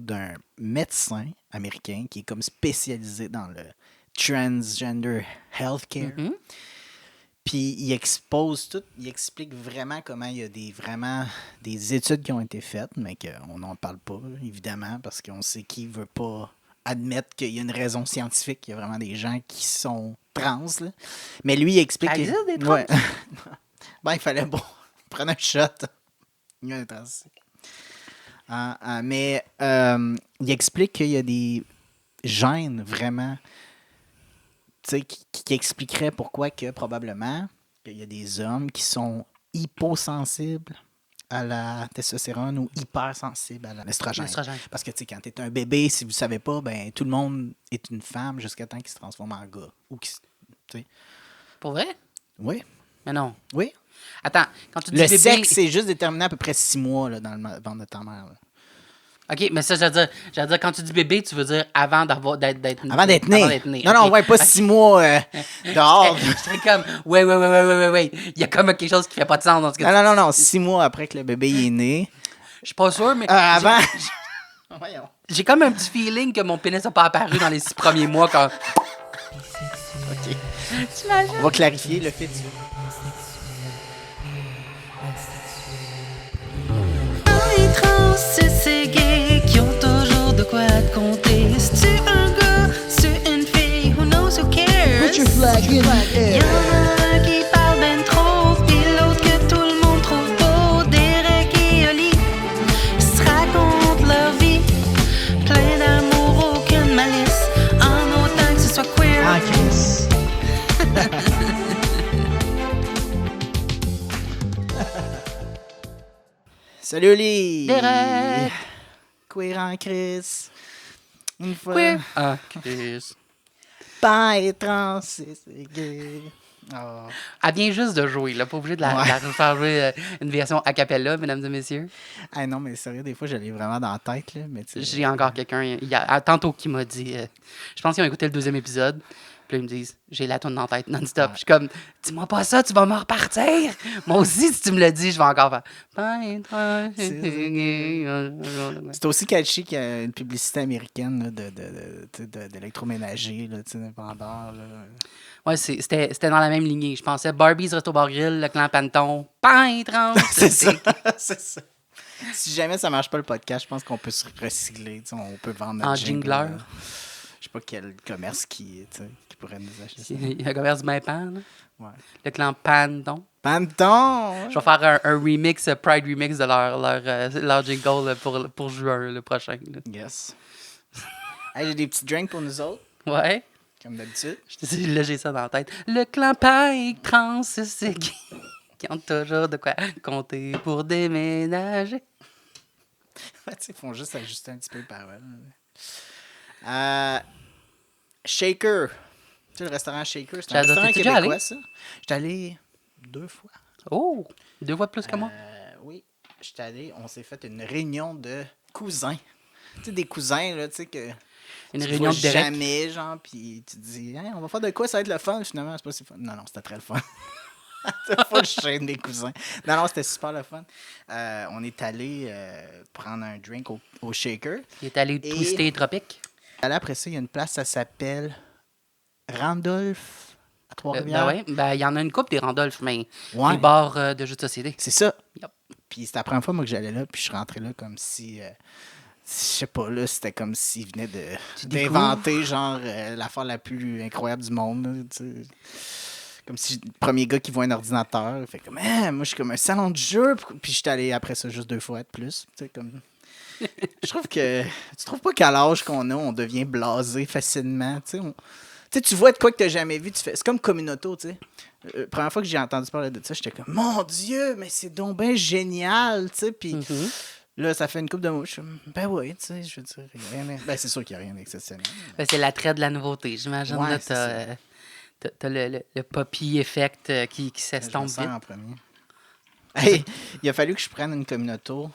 d'un médecin américain qui est comme spécialisé dans le transgender healthcare. Mhm. Puis il expose tout, il explique vraiment comment il y a des études qui ont été faites, mais qu'on n'en parle pas, évidemment, parce qu'on sait qui veut pas admettre qu'il y a une raison scientifique. Il y a vraiment des gens qui sont trans, là. Mais lui, il explique... Ça existe, des trans? Ouais. Ben, il fallait prendre un shot. Il y a des trans. Mais il explique qu'il y a des gènes vraiment... Tu sais, qui expliquerait pourquoi que probablement qu'il y a des hommes qui sont hyposensibles à la testostérone ou hypersensibles à l'estrogène. L'estrogène. Parce que tu sais, quand tu es un bébé, si vous ne savez pas, ben tout le monde est une femme jusqu'à temps qu'il se transforme en gars. Ou tu sais. Pour vrai? Oui, Mais non. oui. Attends, quand tu dis Le bébé... sexe, c'est juste déterminé à peu près 6 mois là, dans le ventre de ta mère. Là. OK, mais ça, j'allais dire, quand tu dis bébé, tu veux dire avant d'être Avant d'être né. Non, OK. ouais, pas 6 mois dehors. J'étais comme, ouais. Il y a comme quelque chose qui fait pas de sens dans ce que tu dis. Non. 6 mois après que le bébé est né. Je suis pas sûr, mais Avant. Voyons. j'ai comme un petit feeling que mon pénis n'a pas apparu dans les 6 premiers mois quand... OK. T'imagines? On va clarifier le fait du. Les trans, c'est gay qui ont toujours de quoi te compter. C'est un gars, c'est une fille, who knows, who cares? Put your flag in the air. Y'en a qui parlent ben trop, pis l'autre que tout le monde trouve beau. Derek et Oli se racontent leur vie, plein d'amour, aucune malice, en autant que ce soit queer. Ah, Chris. Salut Oli! Derek! Queer en Chris. Une fois. Queer. Ah, Chris. Pas et trans, c'est gay. Oh. Elle vient juste de jouer, là. Pas obligé de la refaire jouer une version a cappella, mesdames et messieurs. Ah non, mais sérieux, des fois, je l'ai vraiment dans la tête. Là, mais tu sais, J'ai encore quelqu'un, tantôt, qui m'a dit... je pense qu'ils ont écouté le 2e épisode. Puis là, ils me disent, j'ai la tourne dans la tête non-stop. Je suis comme, dis-moi pas ça, tu vas me repartir. Moi aussi, si tu me le dis, je vais encore faire... C'est aussi catchy qu'il y a une publicité américaine là, d'électroménager, là, tu sais, d'un vendeur. Là. Ouais, c'était dans la même lignée. Je pensais Barbie's Resto Bar Grill, le clan Panton, pain trans. C'est ça. C'est ça. Si jamais ça marche pas le podcast, je pense qu'on peut se recycler. Tu sais, on peut vendre notre En jingle, jingleur. là. Je sais pas quel commerce qui pourrait nous acheter ça. Il y a un commerce du pan, là. Ouais. Le clan Panton. Panton! Je vais faire un remix, Pride remix de leur jingle là, pour juin, le prochain. Là. Yes. Hey, j'ai des petits drinks pour nous autres, Ouais. comme d'habitude. Je te dis, là, j'ai ça dans la tête. Le clan Pike trans, c'est qui ont toujours de quoi compter pour déménager. Ouais, tu sais, ils font juste ajuster un petit peu les paroles. Shaker. Tu sais, le restaurant Shaker, c'est un J'allais dire, restaurant t'es-tu déjà québécois, allé? ça. J'étais allé 2 fois. Oh! 2 fois plus que moi. Oui, j'étais allé, on s'est fait une réunion de cousins. Tu sais, des cousins, là, tu sais, que Une tu réunion vois de Derek. jamais, genre, puis tu te dis, hey, on va faire de quoi, ça va être le fun, finalement, c'est pas si fun. Non, c'était très le fun. C'était pas le chaîne des cousins. Non, c'était super le fun. On est allé prendre un drink au Shaker. Il est allé twister Tropique. Allé après ça, il y a une place, ça s'appelle Randolph à Trois-Rivières. Ben ouais, ben il y en a une couple des Randolph, mais Ouais. les bars de jeux de société. C'est ça. Yep. Puis c'était la première fois moi, que j'allais là, puis je suis rentré là comme si... je sais pas, là, c'était comme s'il venait d'inventer, genre, l'affaire la plus incroyable du monde, là, tu sais. Comme si le premier gars qui voit un ordinateur, il fait comme, moi, je suis comme un salon de jeu, puis je suis allé après ça juste 2 fois de plus, tu sais, comme... Je trouve que... Tu trouves pas qu'à l'âge qu'on a, on devient blasé facilement, tu sais, tu sais, tu vois de quoi que t'as jamais vu, tu fais... C'est comme Communauto, tu sais. Première fois que j'ai entendu parler de ça, j'étais comme, mon Dieu, mais c'est donc bien génial, tu sais, puis... Là, ça fait une couple de mots. Je suis comme, ben oui, tu sais, je veux dire, ben c'est sûr qu'il n'y a rien d'exceptionnel. Ben, c'est l'attrait de la nouveauté. J'imagine Ouais, là, c'est t'as le poppy effect qui Je s'estompe me sers vite. en premier. Hey, il a fallu que je prenne une communauto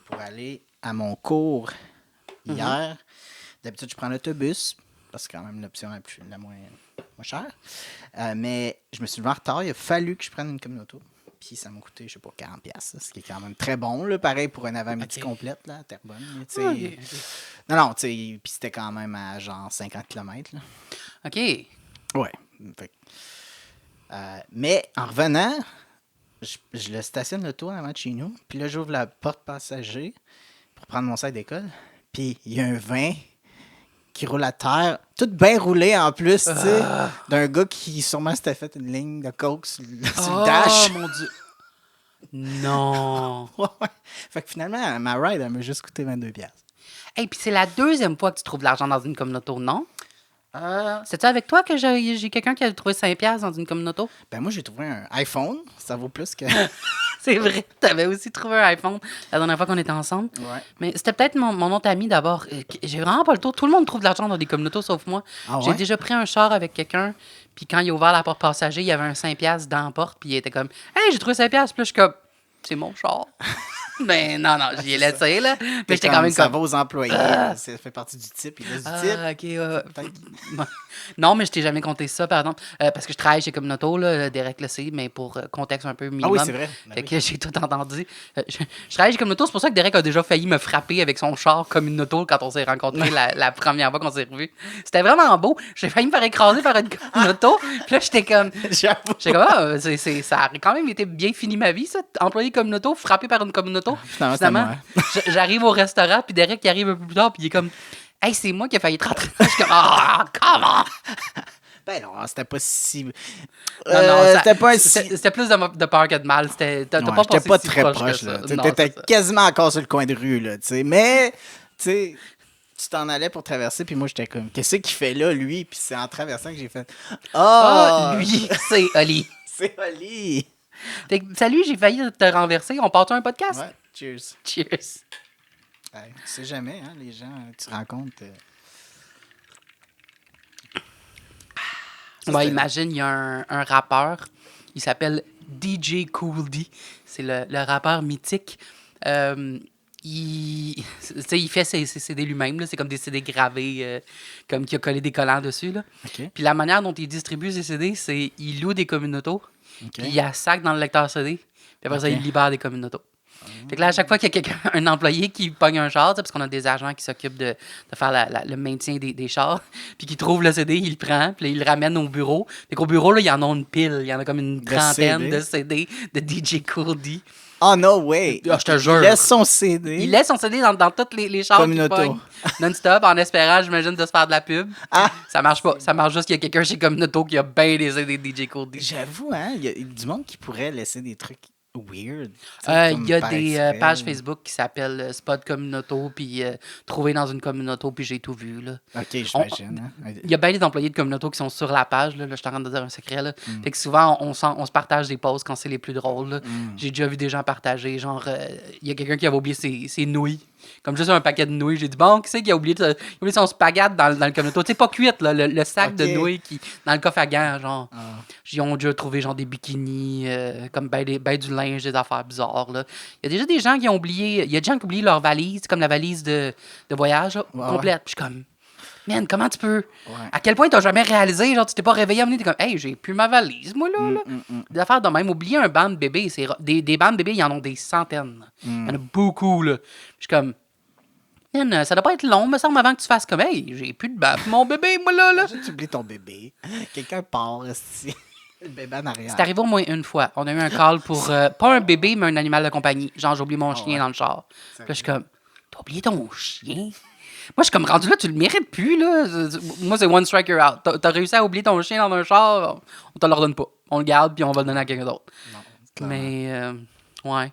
pour aller à mon cours hier. D'habitude, je prends l'autobus, parce que c'est quand même l'option la moins chère. Mais je me suis levé en retard. Il a fallu que je prenne une communauto. Puis ça m'a coûté, je sais pas, 40$, là, ce qui est quand même très bon, là, pareil pour un avant-midi complète, là, à Terrebonne. Mais, tu sais, Ok. non, tu sais, puis c'était quand même à genre 50 km. Là. OK. Ouais. Fait que, mais en revenant, je le stationne l'auto avant de chez nous, puis là, j'ouvre la porte passager pour prendre mon sac d'école, puis il y a un vin qui roule à terre, tout bien roulé en plus, tu sais, d'un gars qui sûrement s'était fait une ligne de coke sur le dash. Oh, mon Dieu. Non. Ouais. Fait que finalement, ma ride, elle m'a juste coûté 22$. Hey, puis c'est la deuxième fois que tu trouves de l'argent dans une communauté, non? C'est-tu avec toi que j'ai quelqu'un qui a trouvé 5$ dans une communauté? Ben moi, j'ai trouvé un iPhone, ça vaut plus que... C'est vrai, t'avais aussi trouvé un iPhone la dernière fois qu'on était ensemble. Ouais. Mais c'était peut-être mon autre ami d'abord. J'ai vraiment pas le tour. Tout le monde trouve de l'argent dans des communautés sauf moi. Ah J'ai ouais? déjà pris un char avec quelqu'un, puis quand il a ouvert la porte passager, il y avait un 5$ dans la porte, puis il était comme « Hey, j'ai trouvé 5$! » Puis là, je suis comme « C'est mon char! » Ben non, j'ai ai laissé, là. Mais j'étais quand même Ça comme... va aux employés, là, ça fait partie du type, il laisse du type. Ah, OK, ouais. Peut-être. Non, mais je t'ai jamais compté ça, par exemple. Parce que je travaille chez Communauto, là, Derek le sait, mais pour contexte un peu minimum. Ah oui, c'est vrai. Ben Fait oui. que j'ai tout entendu. Je travaille chez Communauto, c'est pour ça que Derek a déjà failli me frapper avec son char Communauto quand on s'est rencontrés la première fois qu'on s'est revus. C'était vraiment beau. J'ai failli me faire écraser par une Communauto. Puis là, j'étais comme... J'avoue. Ça a quand même été bien fini ma vie, ça. Employé Communauto, frappé par une Communauto. Finalement, c'était moi. J'arrive au restaurant, puis Derek qui arrive un peu plus tard, puis il est comme... Hey, c'est moi qui ai failli te rentrer. Je suis comme, ah, comment? Ben non, c'était pas si... Non, ça- c'était pas si... C'était plus de peur que de mal. T'as Ouais, pas j'étais passé pas si très proche proche, que là. ça. Non, T'étais c'est ça. quasiment encore sur le coin de rue, là, tu sais. Mais, tu sais, tu t'en allais pour traverser, puis moi, j'étais comme, qu'est-ce qu'il fait là, lui? Puis c'est en traversant que j'ai fait, Ah, lui, c'est Oli. c'est Oli! Fait que, salut, j'ai failli te renverser. On part un podcast? Ouais, cheers. Cheers. Ouais, tu sais jamais, hein, les gens, tu rencontres... Ça, Ouais, c'était- imagine, il y a un rappeur. Il s'appelle DJ Cool D. C'est le rappeur mythique. Tu sais, il fait ses CD lui-même. Là. C'est comme des CD gravés, comme qui a collé des collants dessus. Là. OK. Puis la manière dont il distribue ses CD, c'est il loue des communautos, OK. puis il a sac dans le lecteur CD, puis après ça, Ok. il libère des communautos. Fait que là, à chaque fois qu'il y a un employé qui pogne un char, tu sais, parce qu'on a des agents qui s'occupent de faire le maintien des chars, puis qui trouve le CD, il le prend, puis là, il le ramène au bureau. Fait qu'au bureau, là, il y en a une pile. Il y en a comme une De trentaine CD. de CD de DJ Cool D. Oh, no way! Ah, je te jure. Il laisse son CD. Il laisse son CD dans tous les chars qu'il Communauto. pogne, non-stop, en espérant, j'imagine, de se faire de la pub. Ah! Ça marche pas. Ça marche juste qu'il y a quelqu'un chez Communauto qui a bien des CD de DJ Cool D. J'avoue, hein, il y a du monde qui pourrait laisser des trucs weird. tu sais, comme Il y a par des exprès, pages ou- Facebook qui s'appellent Spot Communauto, puis Trouver dans une communauto, puis j'ai tout vu. Là. Ok, j'imagine. hein. Il y a bien des employés de communauto qui sont sur la page. Là, je suis en train de dire un secret. Là. Fait que souvent, on se partage des posts quand c'est les plus drôles. Là. J'ai déjà vu des gens partager. Genre, il y a quelqu'un qui avait oublié ses nouilles. Comme juste un paquet de nouilles. J'ai dit, bon, qui c'est qui a oublié, son spaghette dans le communauto? Tu sais, pas cuite, là, le sac de Ok. nouilles qui, dans le coffre à gants. Genre, Ah. ils ont déjà trouvé genre des bikinis, comme ben du linge, des affaires bizarres. Là. Il y a déjà des gens qui ont oublié. Il y a des gens qui ont oublié leur valise, comme la valise de voyage, là, Ouais, complète. Puis je suis comme, man, comment tu peux? Ouais. À quel point t'as jamais réalisé? Genre, tu t'es pas réveillé à mener, t'es comme, hey, j'ai plus ma valise, moi, là. Des affaires de même. Oublier un banc de bébés, des bancs de bébés, il y en a des centaines. Il y en a beaucoup, là. Puis je suis comme, man, ça doit pas être long, me semble, avant que tu fasses comme, hey, j'ai plus de banc pour mon bébé, moi, là. Imagine, tu oublies ton bébé. Quelqu'un part, esti. Le bébé en arrière. C'est arrivé au moins une fois. On a eu un call pour, pas un bébé, mais un animal de compagnie. Genre, j'ai oublié mon chien dans le char. Puis là, je suis comme, t'as oublié ton chien? Moi, je suis comme rendu là, tu le mérites plus, là. Moi, c'est one strike, you're out. T'as réussi à oublier ton chien dans un char, on te le redonne pas. On le garde, puis on va le donner à quelqu'un d'autre. Non, clairement. Mais, ouais.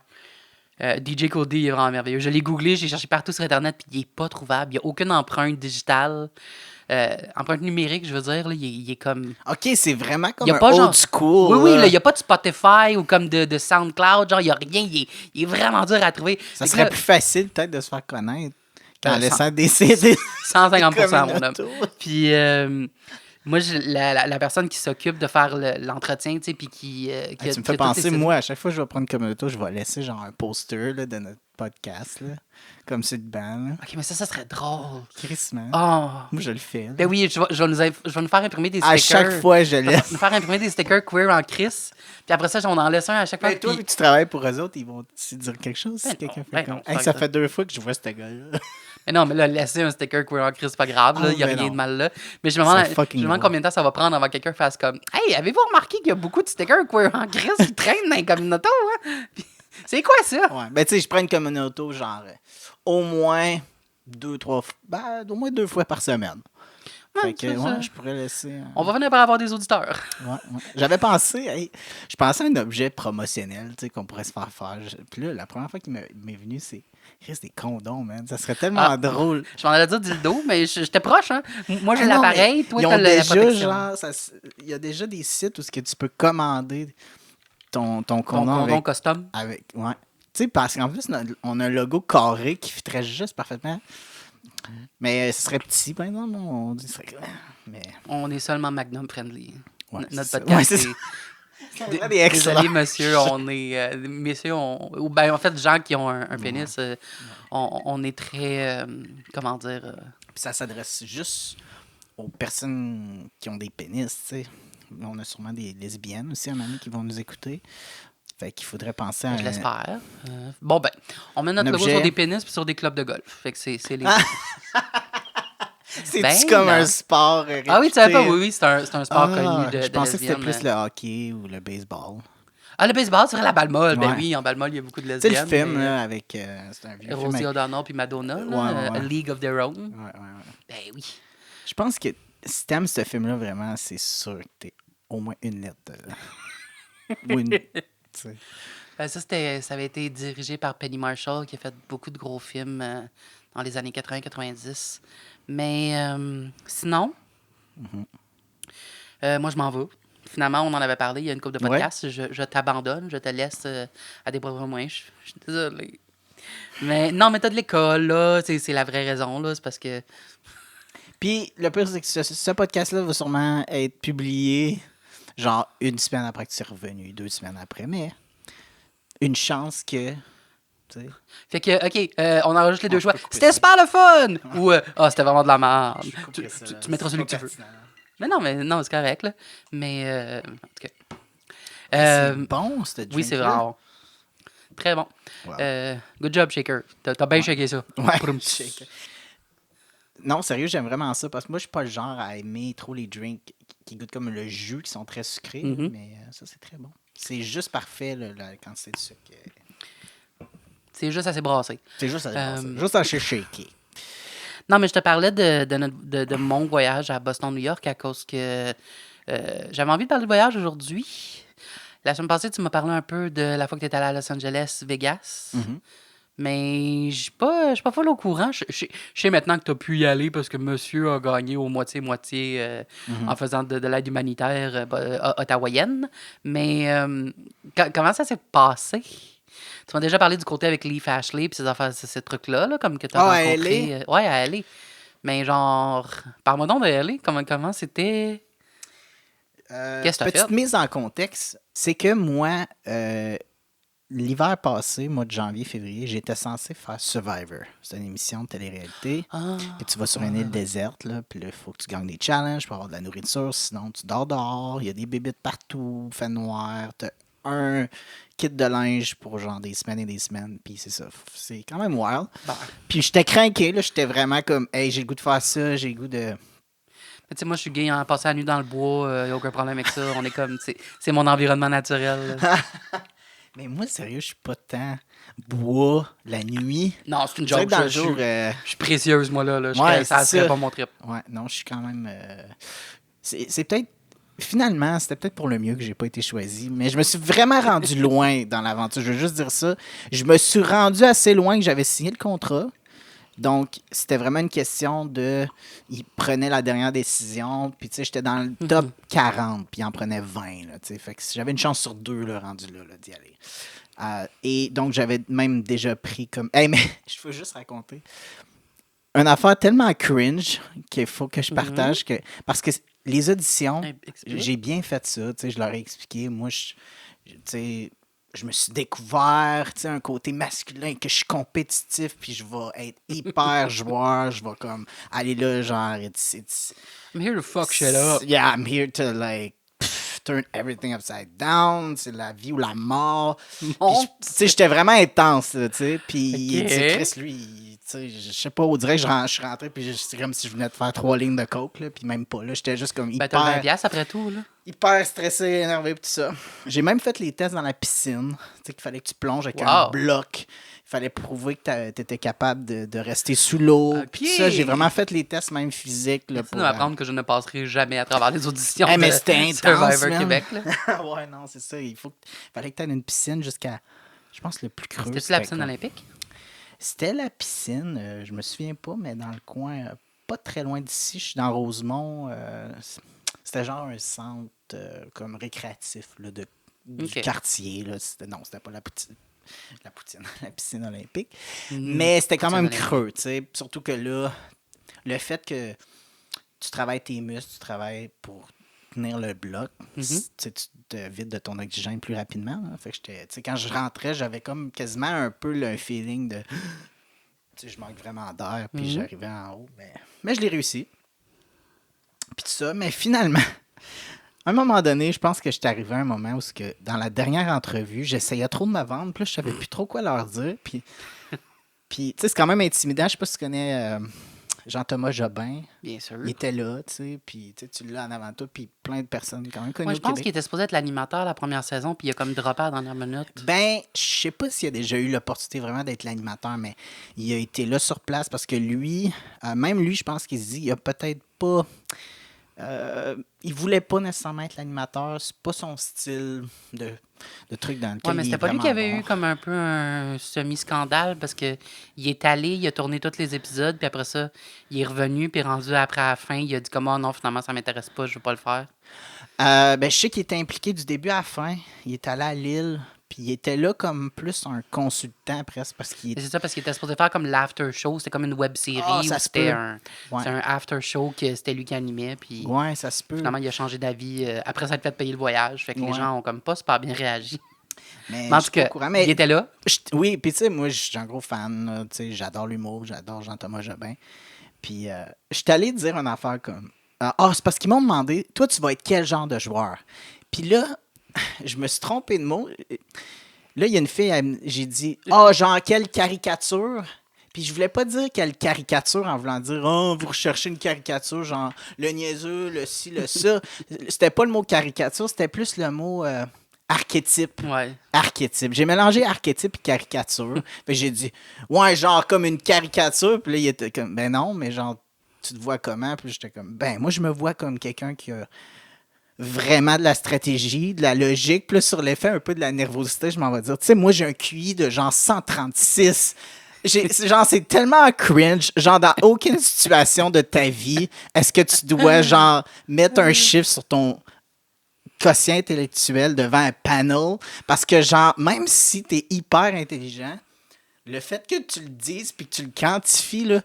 DJ Cody, il est vraiment merveilleux. Je l'ai googlé, j'ai cherché partout sur Internet, puis il est pas trouvable. Il n'y a aucune empreinte digitale. Empreinte numérique, je veux dire, là, il est comme... Ok, c'est vraiment comme Il y a un pas old genre- school. Oui, là. là, il n'y a pas de Spotify ou comme de SoundCloud. Genre, il n'y a rien. Il est vraiment dur à trouver. Ça Fait que serait là, plus facile peut-être de se faire connaître qu'en sans- laissant des CD. 150%, mon homme. Communauto. Puis, Moi, la personne qui s'occupe de faire l'entretien, tu sais, puis qui Hey, a- tu me qui a fais toutes penser, les- moi, à chaque fois que je vais prendre comme auto, je vais laisser genre un poster là, de notre podcast, là, comme c'est de ban. Là. OK, mais ça serait drôle. Crissement. Oh. Moi, je le fais. là. Ben oui, je vais nous faire imprimer des À stickers. chaque fois, je Je vais laisse. nous faire imprimer des stickers queer en Chris. Puis après ça, on en laisse un à chaque fois. Mais toi, puis- vu que tu travailles pour eux autres, ils vont te dire quelque chose. Ben si quelqu'un non, fait ben comme... non, Hey, c'est ça pas fait 2 fois que je vois ce gars-là. Mais non, mais là, laisser un sticker queer en Chris, c'est pas grave. Il n'y a mais rien non. de mal là. Mais je me demande, C'est fucking drôle. combien de temps ça va prendre avant que quelqu'un fasse comme Hey, avez-vous remarqué qu'il y a beaucoup de stickers queer en Chris qui traînent dans les communautés? Hein? Puis, c'est quoi ça? Ouais. Ben, tu sais, je prends une communauté, genre, au moins 2-3 fois. Ben, au moins 2 fois par semaine. Ouais, Fait que, c'est ça. ouais, je pourrais laisser. On va venir par avoir des auditeurs. Ouais. J'avais pensé, je pensais à un objet promotionnel, tu sais, qu'on pourrait se faire faire. Puis là, la première fois qu'il m'est venu, c'est des condoms, man. Ça serait tellement Ah. drôle. Je m'en allais dire dildo, mais j'étais proche, hein. Moi, j'ai Ah non, l'appareil, mais toi, ils t'as ont la déjà, protection. genre, il y a déjà des sites où ce que tu peux commander ton Ton condom condom custom. ouais. Tu sais, parce qu'en plus, on a un logo carré qui fitterait juste parfaitement. Mais ce serait petit, par exemple. On dit, mais On est seulement Magnum friendly. Ouais, Notre c'est ça. podcast, Ouais, c'est c'est... ça. Des excellents. Désolé, monsieur, on est... messieurs, ou ben, en fait, gens qui ont un pénis, on est très... comment dire... Puis ça s'adresse juste aux personnes qui ont des pénis, tu sais. On a sûrement des lesbiennes aussi, un ami, qui vont nous écouter. Fait qu'il faudrait penser à je l'espère. Bon, ben, on met notre un logo objet. sur des pénis puis sur des clubs de golf. Fait que c'est les... C'est-tu Ben comme non. un sport Ah oui, tu savais pas? réputé? Oui, c'est un sport connu de Je pensais que c'était lesbiennes. plus le hockey ou le baseball. Ah, le baseball, c'est vrai, la balle molle. Ben Ouais. oui, en balle molle, il y a beaucoup de Tu sais, lesbiennes. le film, mais, là, avec... c'est un vieux film. Rosie avec- O'Donnell puis Madonna, là, Ouais. A League of Their Own. Ouais. Ben oui. Je pense que si t'aimes ce film-là, vraiment, c'est sûr que t'es au moins une lettre. Ou une... tu sais. Ben, ça avait été dirigé par Penny Marshall, qui a fait beaucoup de gros films dans les années 80-90. Mais sinon, moi, je m'en vais. Finalement, on en avait parlé, il y a une couple de Ouais. podcasts. Je t'abandonne, je te laisse à des propres moyens. Je suis désolé. Mais non, mais t'as de l'école, là. C'est la vraie raison, là. C'est parce que... Puis, le pire, c'est que ce podcast-là va sûrement être publié genre 1 semaine après que tu es revenu, 2 semaines après, mais une chance que... tu sais. Fait que, OK, on enregistre les deux je choix. peux couper C'était ça. super le fun! Ou, c'était vraiment de la merde. Je couperai ça, là. Tu mettras C'est celui pas que tu veux. pertinent. Mais non, c'est correct, là. Mais, en tout cas. C'est bon, ce drink. Oui, c'est vraiment bon. Très bon. Wow. Good job, Shaker. T'as bien shaké ça. Ouais, Proum. shake. Non, sérieux, j'aime vraiment ça parce que moi, je suis pas le genre à aimer trop les drinks qui goûtent comme le jus, qui sont très sucrés, Mhm. mais ça, c'est très bon. C'est juste parfait, là, la quantité de sucre. C'est juste assez brassé. C'est juste à shaker. Non, mais je te parlais de mon voyage à Boston, New York, à cause que j'avais envie de parler de voyage aujourd'hui. La semaine passée, tu m'as parlé un peu de la fois que tu étais allé à Los Angeles, Vegas. Mhm. Mais je suis pas full au courant. Je sais maintenant que tu as pu y aller parce que monsieur a gagné au moitié-moitié en faisant de l'aide humanitaire ottawaïenne. Mais comment ça s'est passé? Tu m'as déjà parlé du côté avec Leif Ashley et ces trucs-là, là, comme que tu as Ah, à rencontré. LA? Ouais, à LA. Mais genre, parle-moi donc de LA. Comment c'était? Qu'est-ce que t'as Petite fait? mise en contexte, c'est que moi, l'hiver passé, mois de janvier, février, j'étais censé faire Survivor. C'est une émission de télé-réalité. Ah, Puis tu vas sur une île déserte, là, puis là, il faut que tu gagnes des challenges pour avoir de la nourriture, sinon tu dors dehors, il y a des bébites partout, il fait noir, t'as un kit de linge pour genre des semaines et des semaines, puis c'est ça. C'est quand même wild. bah. Puis j'étais craqué, là, j'étais vraiment comme, hey, j'ai le goût de faire ça, j'ai le goût de... Mais tu sais, moi, je suis gay en passant la nuit dans le bois, y a aucun problème avec ça. On est comme, c'est mon environnement naturel. là. Mais moi, sérieux, je suis pas tant bois la nuit. Non, c'est une Je dirais joke. que dans le Je jour... suis précieuse, moi, là. Ouais, Ça c'est serait ça. pas mon trip. Ouais, non, je suis quand même... C'est peut-être... Finalement, c'était peut-être pour le mieux que j'ai pas été choisi, mais je me suis vraiment rendu loin dans l'aventure. Je veux juste dire ça. Je me suis rendu assez loin que j'avais signé le contrat. Donc, c'était vraiment une question de... Il prenait la dernière décision, puis tu sais, j'étais dans le top 40, puis il en prenait 20, là, tu sais. Fait que j'avais une chance sur 2, là, rendu là, d'y aller. Et donc, j'avais même déjà pris comme... Hey, mais je veux juste raconter une affaire tellement cringe qu'il faut que je partage que... Parce que les auditions, Explique. j'ai bien fait ça. Tu sais, je leur ai expliqué. Moi, tu sais, je me suis découvert, tu sais, un côté masculin, que je suis compétitif, puis je vais être hyper joueur. Je vais comme aller là, genre, I'm here to fuck shit up. yeah, I'm here to like turn everything upside down. C'est la vie ou la mort. Puis Mon tu sais, j'étais vraiment intense, là, tu sais. Puis, Ok. tu sais, Chris, lui, tu sais, je sais pas, on dirait que je suis rentré, puis c'est comme si je venais de faire 3 lignes de coke, là, puis même pas, là. J'étais juste comme Ben, t'as le 20 hyper, piastres après tout, là. hyper stressé, énervé, pis tout ça. J'ai même fait les tests dans la piscine. Tu sais, qu'il fallait que tu plonges avec un Wow. bloc. Il fallait prouver que t'étais capable de rester sous l'eau. Ok. Puis tout ça, j'ai vraiment fait les tests, même physiques, là, Tu pour... nous apprendre que je ne passerai jamais à travers les auditions Eh, mais de c'était intense, Survivor man. Québec, là. ouais, non, c'est ça. Fallait que tu aies une piscine jusqu'à, je pense, le plus creux. C'était-tu la piscine comme- olympique? C'était la piscine, je me souviens pas, mais dans le coin, pas très loin d'ici. Je suis dans Rosemont. C'était genre un centre comme récréatif là, du Ok. quartier. Là. C'était pas la poutine. La piscine olympique. Mhm. Mais c'était quand Poutine même olympique. creux, tu sais. Surtout que là, le fait que tu travailles tes muscles, tu travailles pour tenir le bloc, tu sais, tu te vides de ton oxygène plus rapidement. Là. Fait que tu sais, quand je rentrais, j'avais comme quasiment un peu un feeling de tu sais, je manque vraiment d'air, puis j'arrivais en haut. Mais je l'ai réussi. Puis tout ça, mais finalement, à un moment donné, je pense que j'étais arrivé à un moment où dans la dernière entrevue, j'essayais trop de me vendre, puis là, je savais plus trop quoi leur dire. Puis tu sais, c'est quand même intimidant. Je sais pas si tu connais Jean-Thomas Jobin. Bien sûr. Il était là, tu sais, puis tu l'as en avant de toi, puis plein de personnes quand même connues Moi, au je pense Québec. qu'il était supposé être l'animateur la première saison, puis il a comme droppé à la dernière minute. Ben, je sais pas s'il a déjà eu l'opportunité vraiment d'être l'animateur, mais il a été là sur place parce que lui, même lui, je pense qu'il se dit, il a peut-être pas... il voulait pas nécessairement être l'animateur, c'est pas son style de truc dans lequel Ouais, mais il c'était est pas lui qui vraiment avait bon. eu comme un peu un semi-scandale parce que il est allé, il a tourné tous les épisodes, puis après ça, il est revenu, puis rendu après à la fin, il a dit comme oh non, finalement, ça m'intéresse pas, je veux pas le faire. Ben, je sais qu'il était impliqué du début à la fin. Il est allé à Lille, puis il était là comme plus un consultant presque parce qu'il Et c'est ça parce qu'il était supposé faire comme l'after show, c'était comme une web série Ah, où ça se c'était peut. un, Ouais. c'était un after show que c'était lui qui animait, puis Ouais, ça se peut. finalement, il a changé d'avis après ça a fait payer le voyage, fait que les Ouais. gens ont comme pas super bien réagi. Mais Mais en je tout suis pas cas, au courant, mais il était là. Oui, puis tu sais, moi, je suis un gros fan. Là, tu sais, j'adore l'humour, j'adore Jean-Thomas Jobin. Puis, je suis allé dire une affaire comme c'est parce qu'ils m'ont demandé, toi, tu vas être quel genre de joueur? Puis là, je me suis trompé de mot. Là, il y a une fille, j'ai dit, genre, quelle caricature? Puis je voulais pas dire quelle caricature en voulant dire, vous recherchez une caricature, genre, le niaiseux, le ci, le ça. C'était pas le mot caricature, c'était plus le mot archétype. Ouais. Archétype. J'ai mélangé archétype et caricature. Puis j'ai dit, ouais, genre comme une caricature. Puis là, il était comme, ben non, mais genre, tu te vois comment? Puis j'étais comme, ben moi, je me vois comme quelqu'un qui a vraiment de la stratégie, de la logique. Puis là, sur l'effet un peu de la nervosité, je m'en vais dire, tu sais, moi, j'ai un QI de genre 136. C'est tellement cringe. Genre, dans aucune situation de ta vie, est-ce que tu dois, genre, mettre un chiffre sur ton quotient intellectuel devant un panel, parce que, genre, même si t'es hyper intelligent, le fait que tu le dises puis que tu le quantifies, là,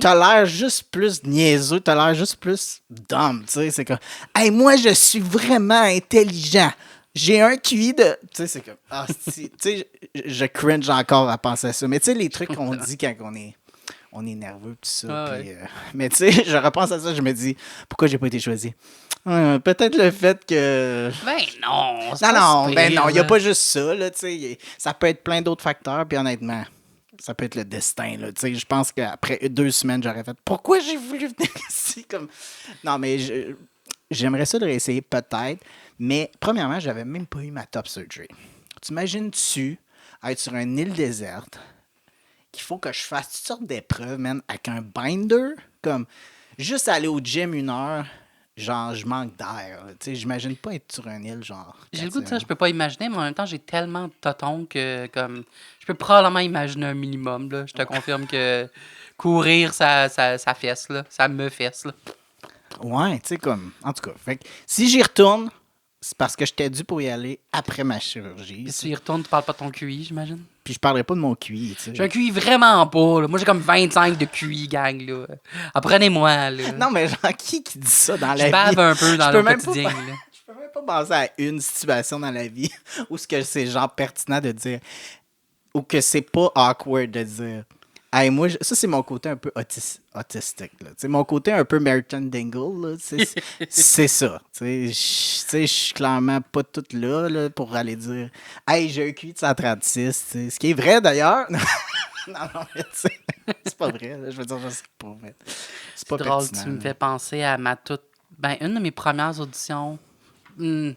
t'as l'air juste plus niaiseux, t'as l'air juste plus dumb, tu sais, c'est comme, hey, moi, je suis vraiment intelligent. J'ai un QI de... Tu sais, c'est comme... tu sais, je cringe encore à penser à ça. Mais tu sais, les trucs qu'on dit quand on est nerveux, tout ça. Ah puis, mais tu sais, je repense à ça, je me dis, pourquoi j'ai pas été choisi? Peut-être le fait que... Ben non, c'est Non, pas non, si ben pire, non, il n'y a là. pas juste ça, là, tu sais. Ça peut être plein d'autres facteurs, puis honnêtement, ça peut être le destin, là, tu sais. Je pense qu'après 2 semaines, j'aurais fait, pourquoi j'ai voulu venir ici? Comme... Non, mais j'aimerais ça de réessayer, peut-être. Mais premièrement, j'avais même pas eu ma top surgery. T'imagines-tu être sur une île déserte qu'il faut que je fasse toutes sortes d'épreuves, man, avec un binder? Comme, juste aller au gym 1 heure, genre, je manque d'air. Tu sais, j'imagine pas être sur une île, genre... J'ai le goût de ça, je peux pas imaginer, mais en même temps, j'ai tellement de totons que, comme, je peux probablement imaginer un minimum, là. Je te confirme que courir, ça fesse, là. Ça me fesse, là. Ouais, tu sais, comme... En tout cas, fait que si j'y retourne, c'est parce que j'étais dû pour y aller après ma chirurgie. Puis tu y retournes, tu parles pas de ton QI, j'imagine? Puis je parlerai pas de mon QI, tu sais. J'ai un QI vraiment pas, là. Moi, j'ai comme 25 de QI, gang, là. Apprenez-moi, là. Non, mais genre, qui dit ça dans la Je vie? bave un peu dans Je peux le même pas quotidien, pa- là. Je peux même pas penser à une situation dans la vie où ce que c'est genre pertinent de dire, ou que c'est pas awkward de dire. Hey, moi, ça, c'est mon côté un peu autistique. Là. Tu sais, mon côté un peu Merton Dingle, là, c'est ça. Tu sais, je suis clairement pas toute là pour aller dire hey, j'ai un QI de 136. Tu sais. Ce qui est vrai d'ailleurs. non, mais tu sais, c'est pas vrai. Là. Je veux dire, je sais pas. Mais c'est pas C'est drôle, pertinent. tu me là. fais penser à ma toute... Ben, une de mes premières auditions, dans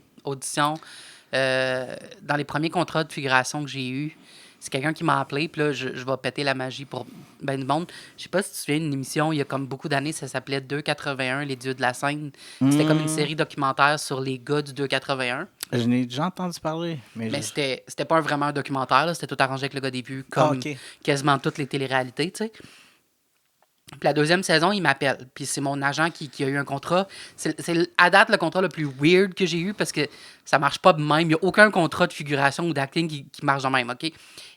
les premiers contrats de figuration que j'ai eus, c'est quelqu'un qui m'a appelé, puis là, je vais péter la magie pour ben du monde. Je sais pas si tu te souviens d'une émission, il y a comme beaucoup d'années, ça s'appelait 281, les dieux de la scène. C'était comme une série documentaire sur les gars du 281. Je n'ai déjà entendu parler. Mais c'était pas vraiment un documentaire, là, c'était tout arrangé avec le gars des vues, comme ok. quasiment toutes les téléréalités, tu sais. Puis la deuxième saison, il m'appelle. Puis c'est mon agent qui a eu un contrat. C'est à date le contrat le plus weird que j'ai eu parce que ça marche pas de même. Il n'y a aucun contrat de figuration ou d'acting qui marche de même, OK?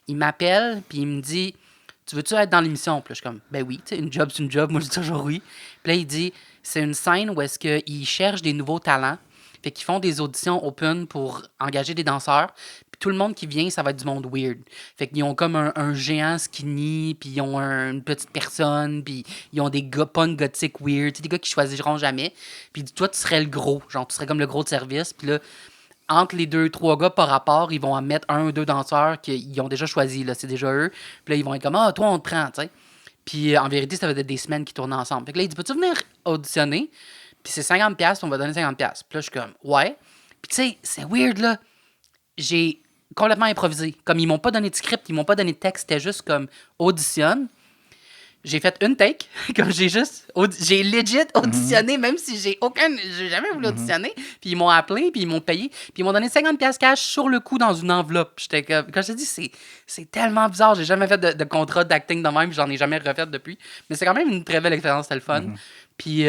Il m'appelle, puis il me dit « Tu veux-tu être dans l'émission? » Puis là, je suis comme « Ben oui, tu sais, une job, c'est une job. » Moi, je dis toujours oui. Puis là, il dit « C'est une scène où est-ce qu'ils cherchent des nouveaux talents. Fait qu'ils font des auditions open pour engager des danseurs. Puis tout le monde qui vient, ça va être du monde weird. Fait qu'ils ont comme un géant skinny, puis ils ont une petite personne, puis ils ont des gars punk gothiques weird, tu sais, des gars qui choisiront jamais. Puis toi, tu serais le gros, genre tu serais comme le gros de service. Puis là, entre les 2-3 gars par rapport, ils vont en mettre 1 ou 2 danseurs qu'ils ont déjà choisi, là, c'est déjà eux. Puis là, ils vont être comme « Ah, toi, on te prend », tu sais. Puis en vérité, ça va être des semaines qui tournent ensemble. Fait que là, il dit « Peux-tu venir auditionner? » Puis c'est 50$, puis on va donner 50$. Puis là, je suis comme, ouais. Puis tu sais, c'est weird, là. J'ai complètement improvisé. Comme ils m'ont pas donné de script, ils m'ont pas donné de texte, c'était juste comme auditionne. J'ai fait une take, comme j'ai legit auditionné, même si j'ai jamais voulu auditionner. Puis ils m'ont appelé, puis ils m'ont payé, puis ils m'ont donné 50$ cash sur le coup dans une enveloppe. J'étais comme, quand je te dis, c'est tellement bizarre. J'ai jamais fait de contrat d'acting de même, j'en ai jamais refait depuis. Mais c'est quand même une très belle expérience, c'était le fun. Puis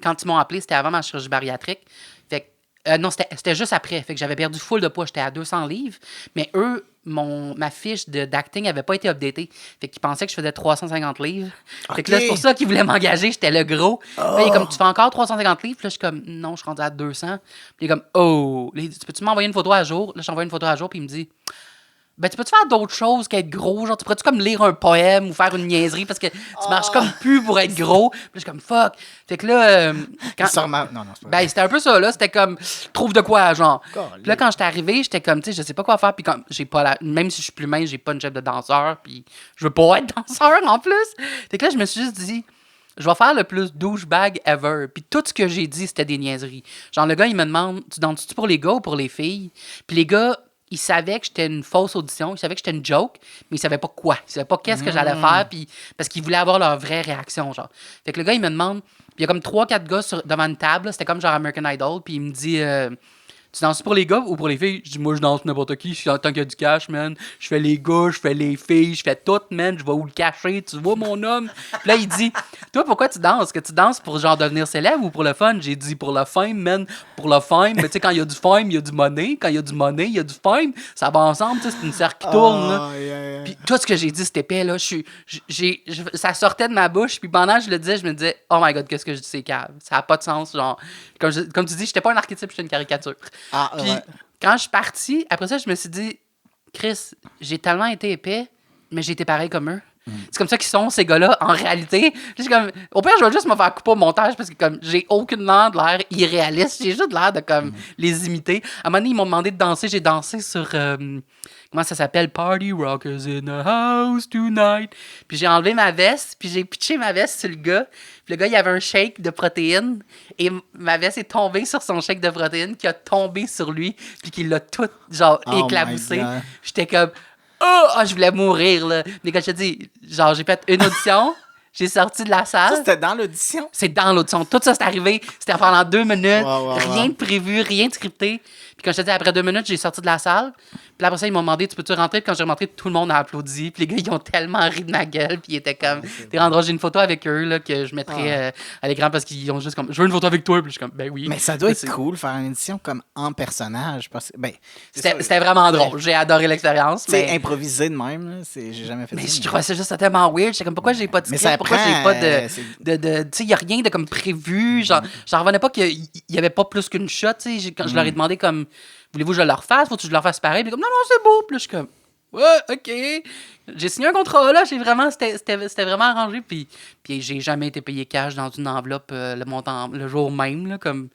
quand ils m'ont appelé, c'était avant ma chirurgie bariatrique. Fait que, non, c'était juste après. Fait que j'avais perdu full de poids. J'étais à 200 livres. Mais eux, ma fiche d'acting n'avait pas été updatée. Fait qu'ils pensaient que je faisais 350 livres. Fait que là, c'est pour ça qu'ils voulaient m'engager. J'étais le gros. Là, il est comme, tu fais encore 350 livres? Puis là, je suis comme, non, je suis rendu à 200. Puis il est comme, oh. Là, il dit, peux-tu m'envoyer une photo à jour? Là, j'envoie une photo à jour. Puis il me dit, ben, tu peux-tu faire d'autres choses qu'être gros? Genre, tu pourrais-tu comme lire un poème ou faire une niaiserie parce que tu marches comme plus pour être gros? Puis là, je suis comme, fuck. Fait que là, Non, c'est pas ben, c'était un peu ça, là. C'était comme, trouve de quoi, genre. Puis là, quand j'étais arrivé, j'étais comme, tu sais, je sais pas quoi faire. Puis comme, j'ai pas même si je suis plus mince, j'ai pas une job de danseur. Puis je veux pas être danseur en plus. Fait que là, je me suis juste dit, je vais faire le plus douchebag ever. Puis tout ce que j'ai dit, c'était des niaiseries. Genre, le gars, il me demande, tu danses-tu pour les gars ou pour les filles? Puis les gars, il savait que j'étais une fausse audition, il savait que j'étais une joke, mais il savait pas quoi. Il savait pas qu'est-ce que j'allais faire, puis parce qu'il voulait avoir leur vraie réaction, genre. Fait que le gars, il me demande, puis il y a comme 3-4 gars devant une table, là, c'était comme genre American Idol, puis il me dit, tu danses pour les gars ou pour les filles? Je dis, moi, je danse n'importe qui, tant qu'il y a du cash, man. Je fais les gars, je fais les filles, je fais tout, man. Je vais où le cacher, tu vois, mon homme? Puis là, il dit, toi, pourquoi tu danses? Est-ce que tu danses pour genre devenir célèbre ou pour le fun? J'ai dit, pour le fame, man. Pour le fame. Mais tu sais, quand il y a du fame, il y a du money. Quand il y a du money, il y a du fame. Ça va ensemble, tu sais, c'est une cercle qui tourne, là. Puis tout ce que j'ai dit, c'était épais, là. Ça sortait de ma bouche, puis pendant que je le disais, je me disais, oh my god, qu'est-ce que je dis, c'est cave. Ça n'a pas de sens, genre. Comme tu dis, j'étais pas un archétype, j'étais une caricature. Puis quand je suis parti, après ça, je me suis dit, Chris, j'ai tellement été épais, mais j'ai été pareil comme eux. C'est comme ça qu'ils sont, ces gars-là, en réalité. Je suis comme, au pire, je vais juste me faire couper au montage parce que comme j'ai aucunement de l'air irréaliste. J'ai juste l'air de comme les imiter. À un moment donné, ils m'ont demandé de danser. J'ai dansé sur, comment ça s'appelle? Party Rockers in the House Tonight. Puis j'ai enlevé ma veste, puis j'ai pitché ma veste sur le gars. Puis le gars, il avait un shake de protéines. Et ma veste est tombée sur son shake de protéines qui a tombé sur lui. Puis qui l'a tout, genre, éclaboussé. J'étais comme... Oh, je voulais mourir, là. Mais quand je te dis, genre, j'ai fait une audition, j'ai sorti de la salle. Ça, c'était dans l'audition? C'est dans l'audition. Tout ça, c'est arrivé. C'était pendant 2 minutes. Rien de prévu, rien de scripté. Puis quand je te dis, après 2 minutes, j'ai sorti de la salle. Puis après ça, ils m'ont demandé, tu peux-tu rentrer? Puis quand j'ai rentré, tout le monde a applaudi. Puis les gars, ils ont tellement ri de ma gueule. Puis ils étaient comme, t'es rendu, j'ai une photo avec eux là, que je mettrai à l'écran parce qu'ils ont juste comme, je veux une photo avec toi. Puis je suis comme, ben oui. Mais ça doit être c'est cool faire une édition comme en personnage. Parce que, ben, C'était vraiment drôle. J'ai adoré l'expérience. Tu sais, Mais, improviser de même, là, j'ai jamais fait mais ça. je trouvais ça juste tellement weird. J'étais comme, pourquoi j'ai pas de Mais script? ça Pourquoi prend, j'ai pas c'est- de tu sais, il y a rien de comme prévu. Genre, j'en revenais pas qu'il y avait pas plus qu'une shot. Tu sais, quand je leur ai demandé comme, voulez-vous que je le refasse? Faut-tu que je le refasse pareil? Puis comme, non, c'est beau. Puis là, je suis comme, ouais, OK. J'ai signé un contrat, là. C'était vraiment arrangé. Puis j'ai jamais été payé cash dans une enveloppe le montant, le jour même, là, comme...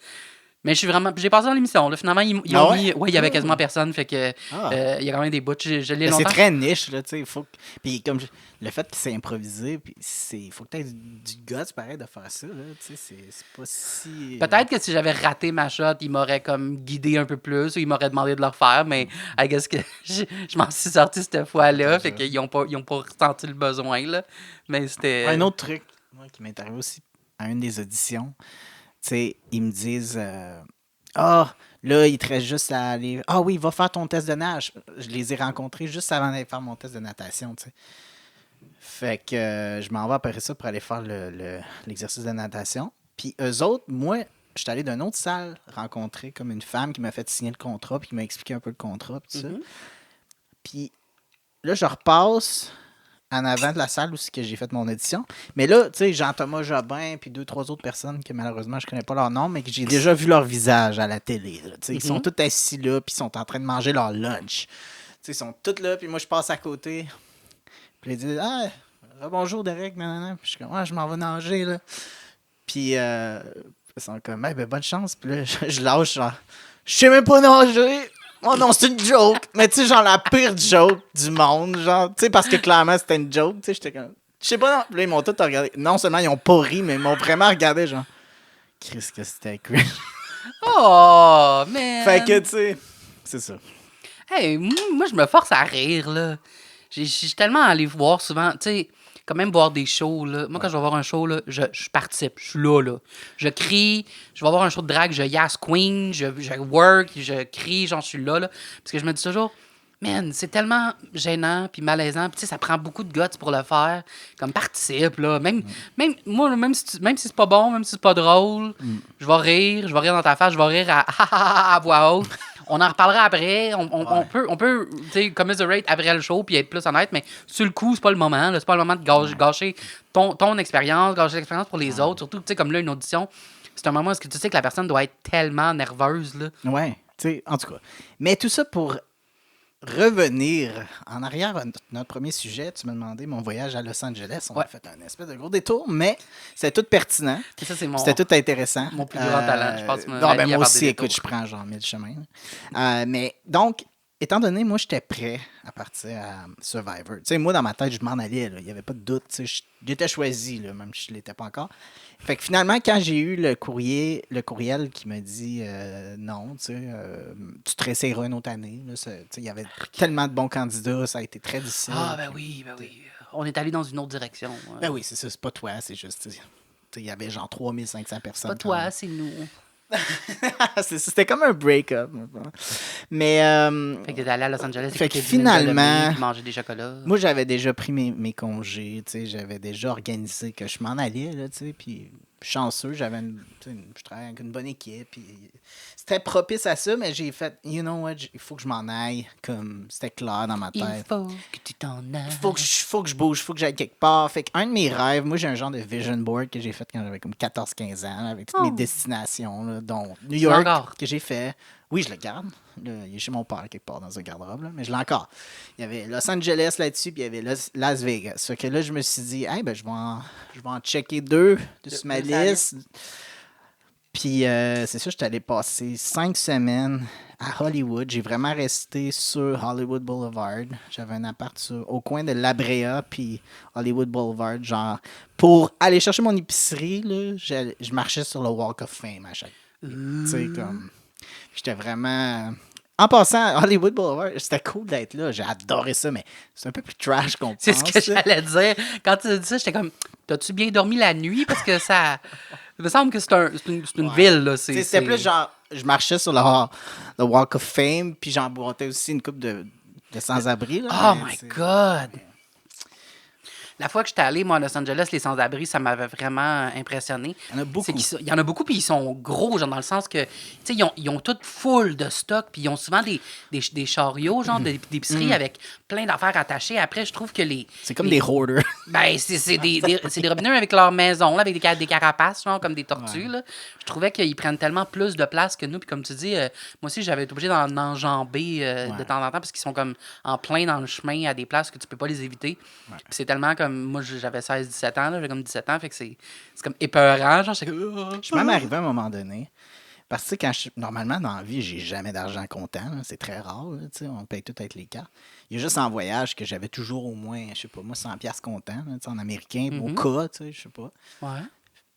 Mais j'ai passé dans l'émission. Là. Finalement, ils Ah ont ouais? mis... Ouais, il y avait quasiment personne. Fait que Ah. il y a quand même des bouts. Je l'ai Mais c'est longtemps... très niche, là, tu sais. Puis comme le fait que c'est improvisé, puis il faut que tu aies du guts, pareil, de faire ça, là. Tu sais, c'est pas si... Peut-être que si j'avais raté ma shot, ils m'auraient comme guidé un peu plus ou ils m'auraient demandé de le refaire, mais I guess que je m'en suis sorti cette fois-là. Fait qu'ils ont pas ressenti le besoin, là. Mais c'était... Un autre truc, moi, qui m'est arrivé aussi à une des auditions, tu sais, ils me disent là, il te reste juste à aller. Ah oui, va faire ton test de nage. Je les ai rencontrés juste avant d'aller faire mon test de natation, tu sais. Fait que je m'en vais après ça pour aller faire l'exercice de natation. Puis eux autres, moi, je suis allé d'une autre salle rencontrer comme une femme qui m'a fait signer le contrat, puis qui m'a expliqué un peu le contrat, puis tout ça. Puis là, je repasse en avant de la salle où c'est que j'ai fait mon audition. Mais là, tu sais, Jean-Thomas Jobin puis 2-3 autres personnes que malheureusement je connais pas leur nom, mais que j'ai déjà vu leur visage à la télé. Là, tu sais, ils sont tous assis là puis ils sont en train de manger leur lunch. Tu sais, ils sont tous là puis moi je passe à côté. Puis ils disent bonjour Derek, nanana. Puis je suis comme je m'en vais nager là. Puis ils sont comme ben bonne chance. Puis là je lâche genre je sais même pas nager. Oh non, c'est une joke. Mais tu sais, genre la pire joke du monde. Genre, tu sais, parce que clairement, c'était une joke. Tu sais, j'étais comme. Je sais pas, non. Puis là, ils m'ont tous regardé. Non seulement ils ont pas ri, mais ils m'ont vraiment regardé, genre. Qu'est-ce que c'était cringe. Oh, man! Fait que, tu sais, c'est ça. Hey, moi, je me force à rire, là. Je suis tellement allé voir souvent, tu sais, quand même voir des shows, là. Moi, quand je vais voir un show, là, je participe, je suis là, là. Je crie, je vais voir un show de drag, je yass queen, je work, je crie, genre, je suis là, là. Parce que je me dis toujours, man, c'est tellement gênant puis malaisant. Puis, tu sais, ça prend beaucoup de guts pour le faire. Comme, participe, là. Même moi, même si c'est pas bon, même si c'est pas drôle, je vais rire dans ta face, je vais rire à voix haute. On en reparlera après. On peut tu sais, commiserate après le show puis être plus honnête, mais sur le coup, c'est pas le moment. Là. C'est pas le moment de gâcher ton expérience, gâcher l'expérience pour les autres. Surtout, tu sais, comme là, une audition, c'est un moment où tu sais que la personne doit être tellement nerveuse. Là. Ouais, tu sais, en tout cas. Mais tout ça pour revenir en arrière à notre premier sujet, tu m'as demandé mon voyage à Los Angeles. On a fait un espèce de gros détour, mais c'était tout pertinent. Et ça, c'est C'était tout intéressant. mon plus grand talent. Je pense que moi aussi, écoute, je prends genre 1000 chemins. Mais donc, étant donné, moi, j'étais prêt à partir à Survivor. Tu sais, moi, dans ma tête, je m'en allais. Il n'y avait pas de doute. J'étais choisi, là, même si je ne l'étais pas encore. Fait que finalement, quand j'ai eu le courriel qui m'a dit non, tu te réessayeras une autre année. Il y avait tellement de bons candidats, ça a été très difficile. Ah, ben oui. On est allé dans une autre direction. Ben oui, c'est ça, c'est pas toi, c'est juste. Il y avait genre 3500 personnes. Pas toi, c'est nous. C'était comme un break-up. Mais. Fait que t'es allé à Los Angeles. Fait que écouter du Nina finalement, Lemay, puis manger des chocolats. Moi, j'avais déjà pris mes congés. J'avais déjà organisé que je m'en allais. Là, puis chanceux, je travaillais avec une bonne équipe. Puis c'était propice à ça, mais j'ai fait, you know what, il faut que je m'en aille. Comme c'était clair dans ma tête. Il faut que tu t'en ailles. Faut que je bouge, faut que j'aille quelque part. Fait qu'un de mes rêves, moi, j'ai un genre de vision board que j'ai fait quand j'avais comme 14-15 ans, là, avec toutes mes destinations, là, dont New York, que j'ai fait. Oui, je le garde. Là, il est chez mon père quelque part dans un garde-robe, là, mais je l'ai encore. Il y avait Los Angeles là-dessus, puis il y avait Las Vegas. Fait que là, je me suis dit, hey, ben, je vais en checker 2 sur ma liste. Puis c'est ça, j'étais allé passer 5 semaines à Hollywood. J'ai vraiment resté sur Hollywood Boulevard. J'avais un appart au coin de La Brea puis Hollywood Boulevard. Genre, pour aller chercher mon épicerie, là, je marchais sur le Walk of Fame à chaque... Tu sais, comme... J'étais vraiment... En passant, Hollywood Boulevard, c'était cool d'être là. J'ai adoré ça, mais c'est un peu plus trash qu'on pense. C'est ce que j'allais dire. Quand tu as dit ça, j'étais comme, t'as-tu bien dormi la nuit? Parce que ça... Il me semble que c'est une ville, là. C'était plus genre, je marchais sur le Walk of Fame, puis j'emboîtais aussi une couple de sans-abri. Là, Oh mais my c'est- God! La fois que j'étais allé, moi, à Los Angeles, les sans-abri, ça m'avait vraiment impressionné. Il y en a beaucoup. Il y en a beaucoup, puis ils sont gros, genre, dans le sens que, tu sais, ils ont toutes full de stock, puis ils ont souvent des chariots, genre, d'épicerie avec plein d'affaires attachées. Après, je trouve que C'est comme les- des hoarders. Ben, c'est des robineux avec leur maison, là, avec des carapaces, genre, comme des tortues, là. Je trouvais qu'ils prennent tellement plus de place que nous, puis comme tu dis, moi aussi, j'avais été obligé d'en enjamber de temps en temps, parce qu'ils sont comme en plein dans le chemin à des places que tu peux pas les éviter. Puis c'est tellement comme, moi, j'avais 16-17 ans, là, j'ai comme 17 ans, fait que c'est comme épeurant, genre, j'étais comme... Je suis même arrivé à un moment donné. Parce que tu sais, normalement, dans la vie, j'ai jamais d'argent comptant. Là. C'est très rare. Là, tu sais, on paye tout avec les cartes. Il y a juste en voyage que j'avais toujours au moins, je sais pas, moi, 100$ comptant, là, tu sais, en américain, au cas, tu sais, je sais pas. Ouais.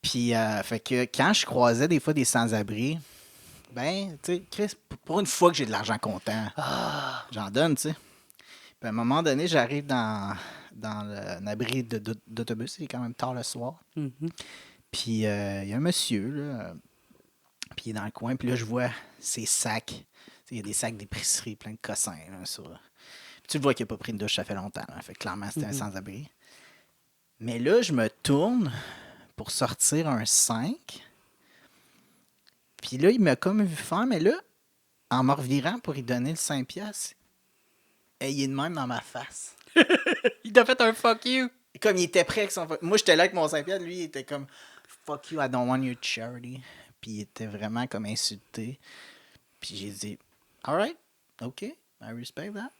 Puis, fait que quand je croisais des fois des sans-abri, ben, tu sais, Chris, pour une fois que j'ai de l'argent comptant, j'en donne, tu sais. Puis à un moment donné, j'arrive dans un abri d'autobus, il est quand même tard le soir. Mhm. Puis il y a un monsieur, là, puis il est dans le coin, puis là, je vois ses sacs. Tu sais, il y a des sacs d'épicerie, plein de cossins, là, sur... Puis tu le vois qu'il n'a pas pris une douche, ça fait longtemps. Là. Fait que clairement, c'était un sans-abri. Mais là, je me tourne pour sortir un 5. Puis là, il m'a comme vu faire, mais là, en me revirant pour lui donner le 5$, il est de même dans ma face. Il t'a fait un fuck you. Comme il était prêt avec son... Moi, j'étais là avec mon 5$, lui, il était comme « Fuck you, I don't want your charity ». Puis il était vraiment comme insulté. Puis j'ai dit « Alright, OK, I respect that ».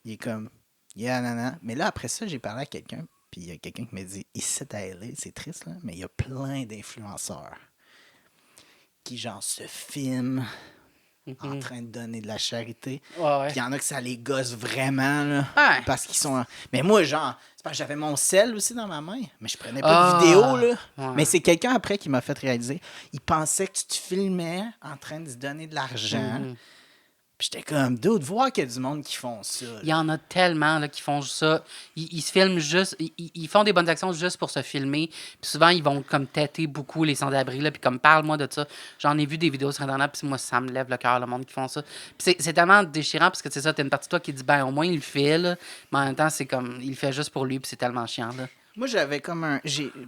Il est comme « Yeah, nanana ». Mais là, après ça, j'ai parlé à quelqu'un, puis il y a quelqu'un qui m'a dit « Ici, à LA, c'est triste, là, mais il y a plein d'influenceurs qui, genre, se filment en train de donner de la charité. Ouais. Puis il y en a que ça les gosse vraiment, là, Ouais. parce qu'ils sont... Mais moi, genre, c'est parce que j'avais mon sel aussi dans ma main, mais je prenais pas de vidéo, là. Ouais. Mais c'est quelqu'un après qui m'a fait réaliser, il pensait que tu te filmais en train de se donner de l'argent. Puis j'étais comme, dude, voir qu'il y a du monde qui font ça. là. Il y en a tellement là, qui font ça. Ils se filment juste. Ils font des bonnes actions juste pour se filmer. Puis souvent, ils vont comme têter beaucoup les sans-abri. Là, puis comme, parle-moi de ça. J'en ai vu des vidéos sur Internet. Puis moi, ça me lève le cœur, le monde qui font ça. Puis c'est tellement déchirant parce que c'est ça, t'as une partie de toi qui dit, ben au moins, il le fait. Là. Mais en même temps, c'est comme, il le fait juste pour lui. Puis c'est tellement chiant. Là. Moi, j'avais comme un...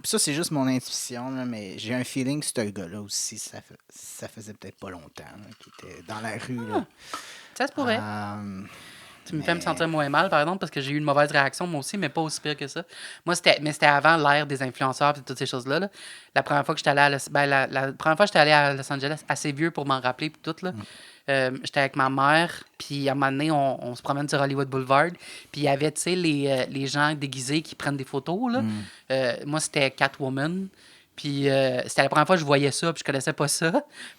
Ça, c'est juste mon intuition, là, mais j'ai un feeling que ce gars-là aussi, ça faisait peut-être pas longtemps là, qu'il était dans la rue. Là. Ça se pourrait. Tu me fais me sentir moins mal, par exemple, parce que j'ai eu une mauvaise réaction, moi aussi, mais pas aussi pire que ça. Moi, c'était avant l'ère des influenceurs et toutes ces choses-là. Là. La première fois que j'étais allé à la première fois que j'étais allé à Los Angeles, assez vieux pour m'en rappeler, puis tout, là. J'étais avec ma mère, puis à un moment donné, on se promène sur Hollywood Boulevard, puis il y avait, tu sais, les gens déguisés qui prennent des photos, là. Moi, c'était Catwoman. Puis c'était la première fois que je voyais ça, puis je connaissais pas ça.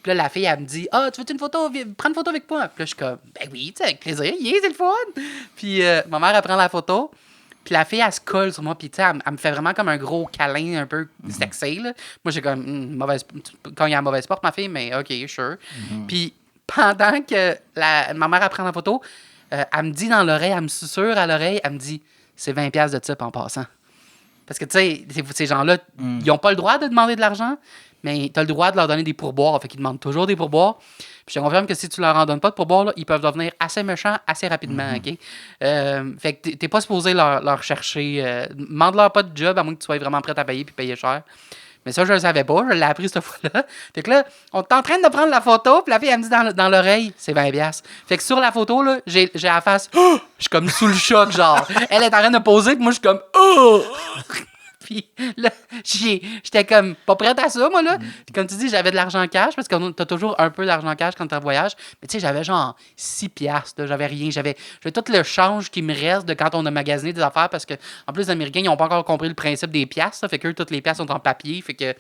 Puis là, la fille, elle me dit « Ah, tu veux une photo? Prends une photo avec moi. » Puis là, je suis comme « Ben oui, tu sais, avec plaisir, c'est le fun. » Puis ma mère, elle prend la photo. Puis la fille, elle se colle sur moi, puis tu sais, elle me fait vraiment comme un gros câlin un peu sexy, là. Moi, j'ai comme quand il y a une mauvaise porte, ma fille, mais OK, sure. Puis pendant que ma mère, elle prend la photo, elle me dit dans l'oreille, elle me susurre à l'oreille, elle me dit « C'est 20$ de type en passant. » Parce que, tu sais, ces gens-là, ils n'ont pas le droit de demander de l'argent, mais tu as le droit de leur donner des pourboires. Fait qu'ils demandent toujours des pourboires. Puis je te confirme que si tu leur en donnes pas de pourboires, là, ils peuvent devenir assez méchants assez rapidement, OK? Fait que t'es pas supposé leur chercher... demande-leur pas de job, à moins que tu sois vraiment prêt à payer puis payer cher. Mais ça, je le savais pas. Je l'ai appris cette fois-là. Fait que là, on est en train de prendre la photo, puis la fille, elle me dit dans l'oreille, c'est 20$. Fait que sur la photo, là, j'ai la face, oh! Je suis comme sous le choc, genre. Elle est en train de poser, puis moi, je suis comme, oh! Puis là, j'étais comme pas prête à ça, moi, là. Puis comme tu dis, j'avais de l'argent cash, parce que t'as toujours un peu d'argent cash quand t'es en voyage. Mais tu sais, j'avais genre 6$, là, j'avais rien. J'avais tout le change qui me reste de quand on a magasiné des affaires, parce que en plus, les Américains, ils n'ont pas encore compris le principe des piastres, là, fait qu'eux, toutes les piastres sont en papier, fait que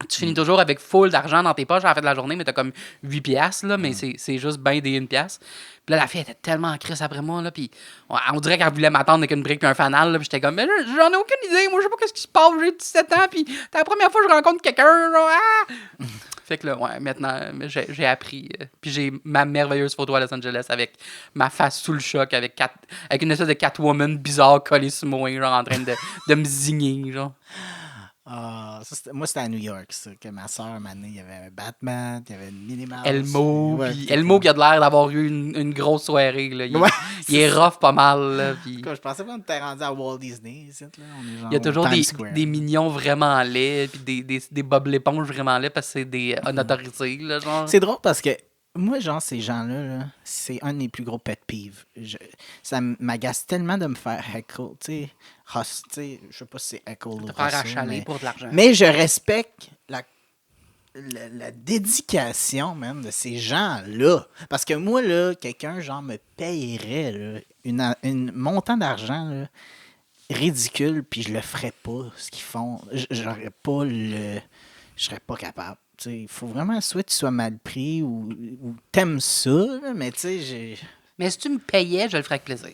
tu finis toujours avec full d'argent dans tes poches à la fin de la journée, mais t'as comme 8$, là, mais c'est juste ben des 1$. Puis là, la fille était tellement en crise après moi, là, puis on dirait qu'elle voulait m'attendre avec une brique puis un fanal, là, puis j'étais comme, mais j'en ai aucune idée, moi, je sais pas qu'est-ce qui se passe, j'ai 17 ans, puis c'est la première fois que je rencontre quelqu'un, genre, ah! Fait que là, ouais, maintenant, j'ai appris, puis j'ai ma merveilleuse photo à Los Angeles avec ma face sous le choc, avec une espèce de Catwoman bizarre collée sur moi, genre, en train de me zigner, genre. Ah, Moi, c'était à New York, ça, que ma soeur m'a amené. Il y avait un Batman, il y avait une Minnie Mouse. Elmo, Ouais, puis c'était Elmo comme- qui a de l'air d'avoir eu une grosse soirée. Là. Ouais, Il est rough pas mal. Là, puis Je pensais pas qu'on était rendu à Walt Disney. Ici, là. On est genre il y a au toujours Times des, Square. des mignons vraiment laids, puis des Bob l'éponge vraiment laids parce que c'est des unautorisés. Là, genre. C'est drôle parce que moi, genre, ces gens-là, là, c'est un de mes plus gros pet peeves. Ça m'agace tellement de me faire heckle. Tu sais, je sais pas si c'est heckle ou Te faire hustle, achaler pour de l'argent. mais je respecte la dédication, même, de ces gens-là. Parce que moi, là, quelqu'un, genre, me payerait là, une montant d'argent là, ridicule, puis je le ferais pas, ce qu'ils font. J'aurais pas le... Je serais pas capable. Il faut vraiment soit tu sois mal pris ou t'aimes ça, là, mais tu sais, j'ai... Mais si tu me payais, je le ferais avec plaisir.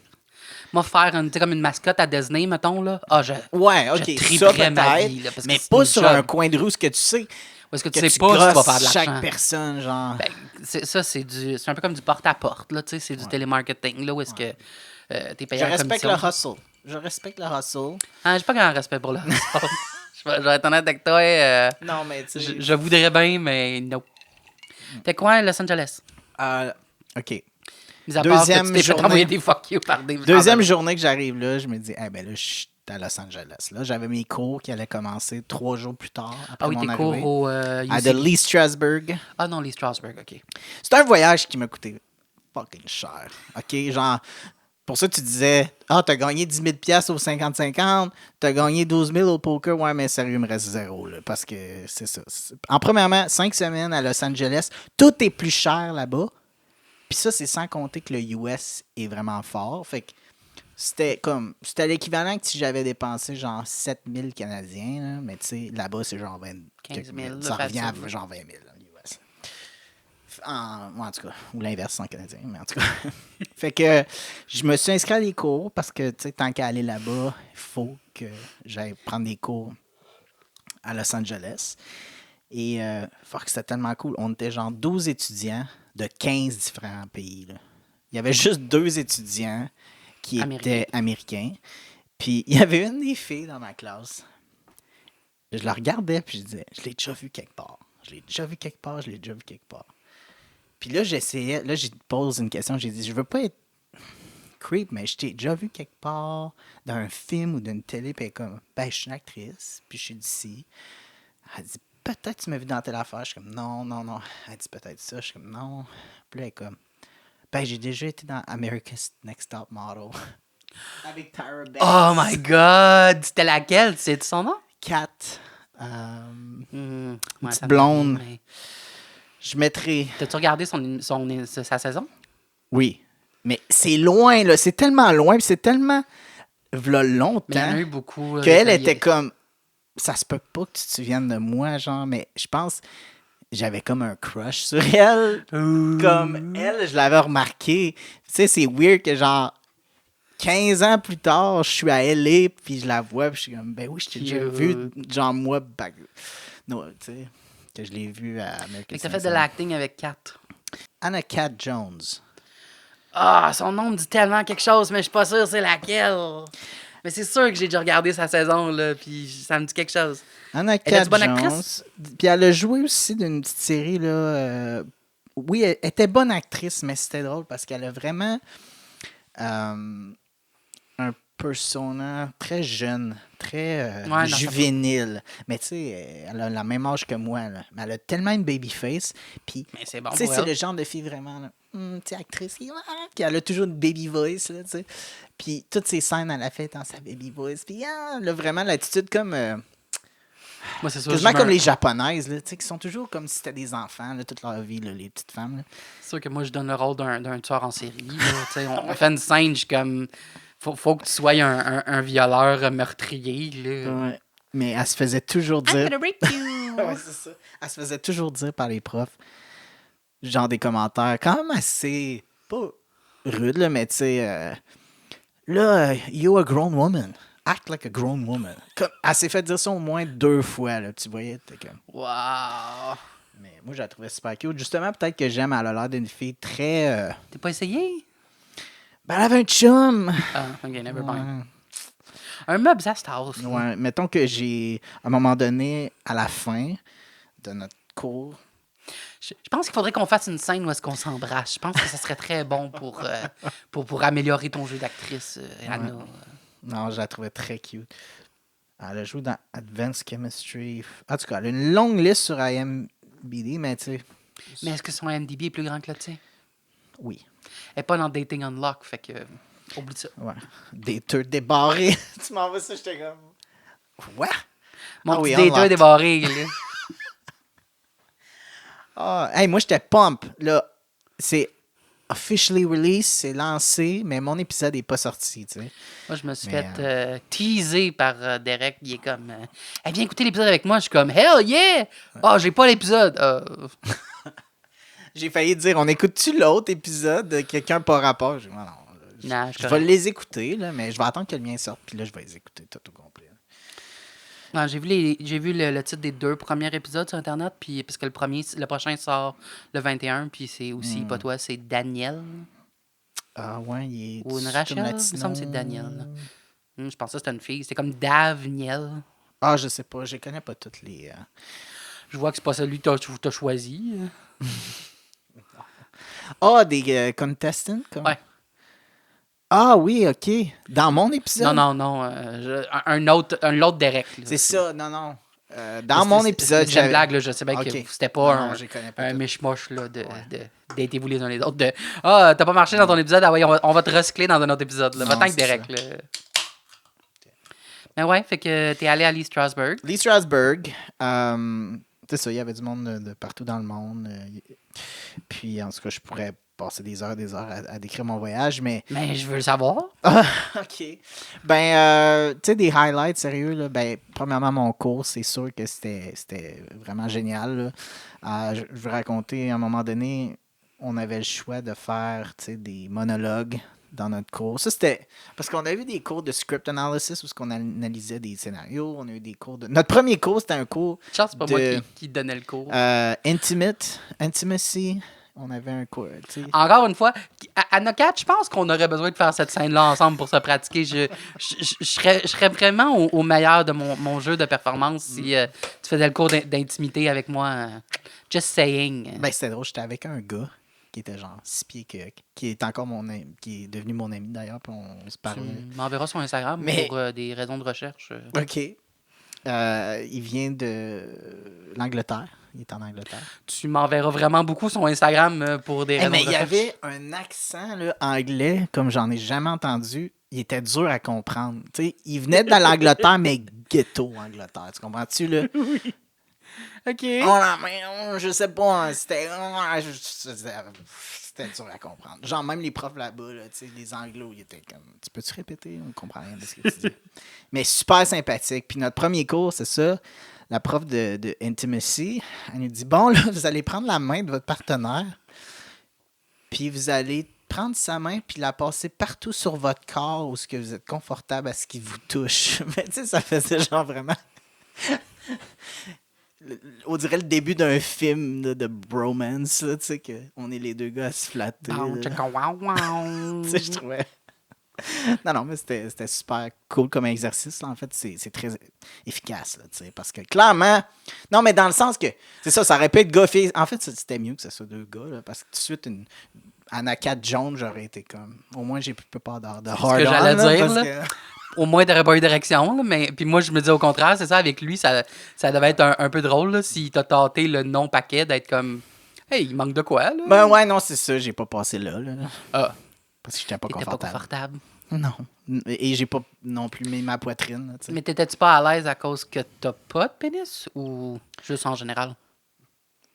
Moi, faire tu sais, comme une mascotte à Disney, mettons, là. Ouais, je ok, ça triperais ma peut-être, vie, là, parce que mais c'est pas une sur job. un coin de rue, ce que tu sais Parce que que tu sais pas si tu vas grosses faire de l'argent. chaque personne, genre... Ben, c'est un peu comme du porte-à-porte, là, tu sais, c'est du télémarketing, là, où est-ce que t'es payé Je en respecte commission. le hustle. Je respecte le hustle. Ah, j'ai pas grand respect pour le hustle. Je vais être honnête avec toi, Non, mais tu sais... je voudrais bien, mais non. Fait quoi, Los Angeles? OK. Mis à part que Deuxième tu t'es fait journée. envoyer des fuck you par des... Deuxième journée que j'arrive là, je me dis, eh ben là, je suis à Los Angeles. Là, j'avais mes cours qui allaient commencer 3 jours plus tard après Ah oui, mon tes arrivée. cours au À UC. de Lee Strasberg. Ah non, Lee Strasberg, OK. C'est un voyage qui m'a coûté fucking cher. OK? Genre, pour ça, tu disais, t'as gagné 10 000 $ au 50-50, t'as gagné 12 000 au poker. Ouais, mais sérieux, il me reste 0, là, parce que c'est ça. En premièrement, 5 semaines à Los Angeles, tout est plus cher là-bas. Puis ça, c'est sans compter que le US est vraiment fort. Fait que c'était l'équivalent que si j'avais dépensé genre 7 000 Canadiens, là, mais tu sais, là-bas, c'est genre 15 000, ça là, revient à facile. genre 20 000 dans l'US. En tout cas, ou l'inverse en canadien, mais en tout cas. Fait que je me suis inscrit à des cours parce que, tu sais, tant qu'à aller là-bas, il faut que j'aille prendre des cours à Los Angeles. Et fuck, c'était tellement cool. On était genre 12 étudiants de 15 différents pays. Là. Il y avait juste 2 étudiants qui étaient américains. Puis il y avait une des filles dans ma classe. Je la regardais puis je disais, je l'ai déjà vu quelque part. Je l'ai déjà vu quelque part, je l'ai déjà vu quelque part. Puis là, j'essayais, là, j'ai posé une question. J'ai dit, je veux pas être creep, mais je t'ai déjà vu quelque part dans un film ou d'une télé. Puis elle est comme, ben, je suis une actrice, puis je suis d'ici. Elle dit, peut-être tu m'as vu dans telle affaire. Je suis comme, non. Elle dit, peut-être ça. Je suis comme, non. Puis là, elle est comme, ben, j'ai déjà été dans America's Next Top Model. Avec Tyra Banks. Oh my God! C'était laquelle? C'est son nom? Kat. Ouais, Petite ça me blonde. dit, mais- Je mettrais... T'as-tu regardé sa saison? Oui. Mais c'est loin, là. C'est tellement loin, puis c'est tellement... V'là Mais il y en longtemps a eu beaucoup. qu'elle il y a- était comme... Ça se peut pas que tu te souviennes de moi, genre, mais je pense... J'avais comme un crush sur elle. Comme elle, je l'avais remarqué. Tu sais, c'est weird que genre 15 ans plus tard, je suis à LA, puis je la vois, puis je suis comme, ben oui, je t'ai déjà Cute. vu, genre moi, non, tu sais, que je l'ai vu à Fait American que t'as fait de Science. l'acting avec Kat. Anna Kat Jones. Ah, son nom me dit tellement quelque chose, mais je suis pas sûr c'est laquelle. Mais c'est sûr que j'ai déjà regardé sa saison, là, puis ça me dit quelque chose. Anna Elle Kat est-tu bonne Jones. actrice? Puis elle a joué aussi d'une petite série, là. Oui, elle était bonne actrice, mais c'était drôle parce qu'elle a vraiment un persona très jeune, très Ouais, dans sa juvénile. Mais tu sais, elle a la même âge que moi, là. Mais elle a tellement une baby face. Puis, Mais c'est bon tu sais, pour c'est elle. le genre de fille vraiment, là, tu sais, actrice, qui elle a toujours une baby voice, là, tu sais. Puis toutes ces scènes, elle a fait dans sa baby voice. Puis elle a vraiment l'attitude comme... Moi, c'est sûr. quasiment comme les japonaises, là, tu sais, qui sont toujours comme si c'était des enfants, là, toute leur vie, là, les petites femmes. Là. C'est sûr que moi, je donne le rôle d'un tueur en série. Là, tu sais, on fait une scène, je suis comme. Faut que tu sois un violeur meurtrier. Là. Ouais. Mais elle se faisait toujours dire... I'm gonna rape you! Ouais, c'est ça. Elle se faisait toujours dire par les profs, genre des commentaires quand même assez, pas rudes, là, mais tu sais, là, you're a grown woman. Act like a grown woman. Comme, elle s'est fait dire ça au moins 2 fois, là, tu voyais, t'es comme... Wow! Mais moi, je la trouvais super cute. Justement, peut-être que j'aime, elle a l'air d'une fille très... T'es pas essayé? Ben, elle avait un chum. Ah, ok, never mind. Ouais. Un meuble, ça se tasse. Ouais, mettons que à un moment donné, à la fin de notre cours, Je pense qu'il faudrait qu'on fasse une scène où est-ce qu'on s'embrasse. Je pense que ça serait très bon pour améliorer ton jeu d'actrice, Anna. non, je la trouvais très cute. Elle a joué dans Advanced Chemistry. En tout cas, elle a une longue liste sur IMDb, mais tu sais, Mais est-ce que son MDB est plus grand que le tien? oui. Elle n'est pas dans Dating Unlock, fait que... Oublie ça. Ouais. Des teux débarrés. Tu m'envoies ça, j'étais comme. Quoi? Mon Ah petit oui, dater Unlocked. débarré, là. Ah, hey, moi, j'étais pump. Là, c'est officially released, c'est lancé, mais mon épisode n'est pas sorti, tu sais. Moi, je me suis Mais, fait teaser par Derek. Il est comme... Elle vient écouter l'épisode avec moi. Je suis comme, hell yeah! Ah, j'ai pas l'épisode. J'ai failli dire, on écoute-tu l'autre épisode de quelqu'un par rapport? J'ai dit, non, Non, je vais les écouter, là, mais je vais attendre que le mien sorte, puis là, je vais les écouter tout au complet. Non, j'ai vu le titre des 2 premiers épisodes sur Internet, puis parce que le prochain sort le 21, puis c'est aussi, pas toi, c'est Daniel. Ah ouais, il est... Ou une comme Rachel, il me latino? semble que c'est Daniel. Je pensais que c'était une fille. C'était comme Davniel. Ah, je sais pas, je connais pas toutes les... Je vois que c'est pas celui que t'as choisi. Ah, des contestants? Comme... Ouais. Ah oui, OK. Dans mon épisode? Non. L'autre Derek. là. C'est ça, non. Dans mon épisode, C'est une blague, là, je sais bien Ok. que c'était pas Non, je les connais pas un toutes. mishmash là, d'être vous les uns les autres. T'as pas marché dans ton épisode, ah ouais, on va te recycler dans un autre épisode. Là. Non, Va-t'en avec c'est Derek. ça. Là. Mais ouais, fait que t'es allé à Lee Strasberg. Lee Strasberg, c'est ça, il y avait du monde de partout dans le monde. Puis, en tout cas, je pourrais passer des heures à décrire mon voyage, mais... Mais je veux le savoir. OK. Ben, tu sais, des highlights, sérieux, là, ben, premièrement, mon cours, c'est sûr que c'était vraiment génial, là. Je veux raconter, à un moment donné, on avait le choix de faire, tu sais, des monologues dans notre cours. Ça, c'était... Parce qu'on a eu des cours de script analysis où on analysait des scénarios. On a eu des cours de... Notre premier cours, c'était un cours Chance, c'est pas de- moi qui donnait le cours. Intimacy. On avait un cours, tu sais. Encore une fois, à Nocat, je pense qu'on aurait besoin de faire cette scène-là ensemble pour se pratiquer. Je serais vraiment au meilleur de mon jeu de performance si tu faisais le cours d'intimité avec moi. Just saying. Ben, c'était drôle. J'étais avec un gars qui était genre 6 pieds, qui est encore mon ami, qui est devenu mon ami d'ailleurs, puis on se Tu parlait. m'enverras sur Instagram Mais- pour des raisons de recherche. OK. Il vient de l'Angleterre. Il est en Angleterre. Tu m'enverras vraiment beaucoup sur Instagram pour des raisons mais de il y recherche. avait un accent là, anglais, comme j'en ai jamais entendu. Il était dur à comprendre. Tu sais, il venait de l'Angleterre, mais ghetto Angleterre. Tu comprends-tu, là? OK. Oh la merde, je sais pas, hein, c'était dur à comprendre. Genre, même les profs là-bas, là, tu sais, les anglos, ils étaient comme, tu peux-tu répéter? On ne comprend rien de ce que tu dis. Mais super sympathique. Puis notre premier cours, c'est ça, la prof de Intimacy, elle nous dit, bon, là, vous allez prendre la main de votre partenaire, puis vous allez prendre sa main puis la passer partout sur votre corps où ce que vous êtes confortable à ce qu'il vous touche. Mais tu sais, ça faisait genre vraiment... On dirait le début d'un film là, de bromance, là, tu sais, qu'on est les deux gars à se flatter. Bon, là. tchaka, wow, wow. Tu sais, je trouvais... Non, mais c'était super cool comme exercice. Là. En fait, c'est très efficace, là, tu sais, parce que clairement... Non, mais dans le sens que... C'est ça, ça aurait pu être gars-fille. En fait, c'était mieux que ce soit deux gars, là, parce que tout de suite, Anna 4 jaune, j'aurais été comme... Au moins, j'ai plus peur de hard-on. ce que j'allais là, dire, parce là. que- Au moins, t'aurais pas eu d'érection, là, mais puis moi, je me dis au contraire, c'est ça, avec lui, ça devait être un peu drôle, là, s'il t'a tâté le non-paquet, d'être comme, hey, il manque de quoi, là? Ben ouais, non, c'est ça, j'ai pas passé là. Ah, Parce que j'étais pas t'étais pas confortable. confortable. Non. Et j'ai pas non plus mis ma poitrine. Là, tu sais. Mais t'étais-tu pas à l'aise à cause que t'as pas de pénis, ou juste en général?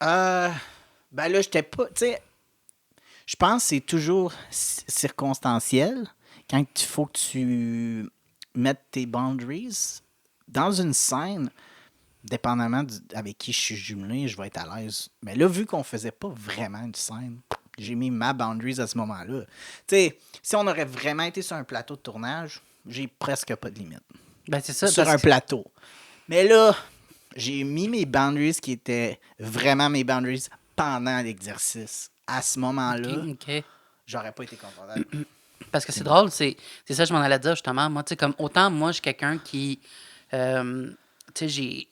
Ben là, j'étais pas. Tu sais, je pense que c'est toujours circonstanciel quand il faut que tu mettes tes boundaries. Dans une scène, dépendamment avec qui je suis jumelé, je vais être à l'aise. Mais là, vu qu'on faisait pas vraiment une scène, j'ai mis ma boundaries à ce moment-là. Tu sais, si on aurait vraiment été sur un plateau de tournage, j'ai presque pas de limite. Ben, c'est ça. Sur parce un que- plateau. Mais là, j'ai mis mes boundaries qui étaient vraiment mes boundaries pendant l'exercice. À ce moment-là, Ok. j'aurais pas été confortable. Parce que c'est drôle, c'est ça que je m'en allais dire, justement. Moi, tu sais, comme autant moi, je suis quelqu'un qui... tu sais, j'ai...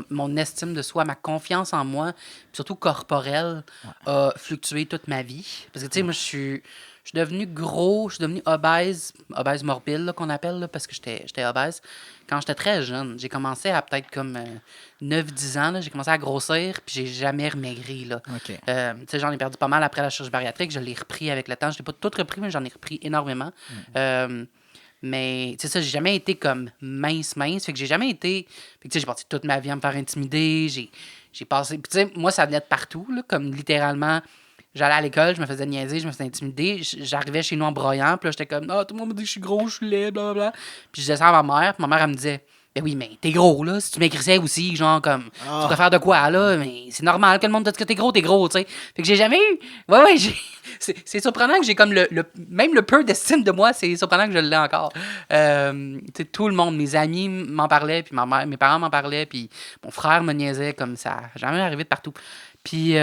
Mon estime de soi, ma confiance en moi, puis surtout corporelle, a fluctué toute ma vie. Parce que, tu sais, moi, je suis devenu gros, je suis devenu obèse morbide, là, qu'on appelle, là, parce que j'étais obèse. Quand j'étais très jeune, j'ai commencé à peut-être comme 9-10 ans, là, j'ai commencé à grossir, puis j'ai jamais remaigri, là. OK. Tu sais, j'en ai perdu pas mal après la chirurgie bariatrique, je l'ai repris avec le temps. Je l'ai pas tout repris, mais j'en ai repris énormément. Mais, tu sais, ça, j'ai jamais été comme mince. Fait que j'ai jamais été... Fait que, tu sais, j'ai passé toute ma vie à me faire intimider. J'ai passé... Puis, tu sais, moi, ça venait de partout, là, comme littéralement... J'allais à l'école, je me faisais niaiser, je me faisais intimider. J'arrivais chez nous en broyant, puis là, j'étais comme « Ah, tout le monde me dit que je suis gros, je suis laid, blablabla. » Puis je disais ça à ma mère, puis ma mère, elle me disait « Ben oui, mais t'es gros, là. Si tu m'écrissais aussi, genre, comme, tu préfères de quoi, là? Mais c'est normal que le monde dise que t'es gros, tu sais. » Fait que j'ai jamais eu... Ouais, c'est surprenant que j'ai comme même le peu d'estime de moi, c'est surprenant que je l'ai encore. Tu sais, tout le monde, mes amis m'en parlaient, puis ma mère, mes parents m'en parlaient, puis mon frère me niaisait comme ça. Jamais arrivé de partout. Puis...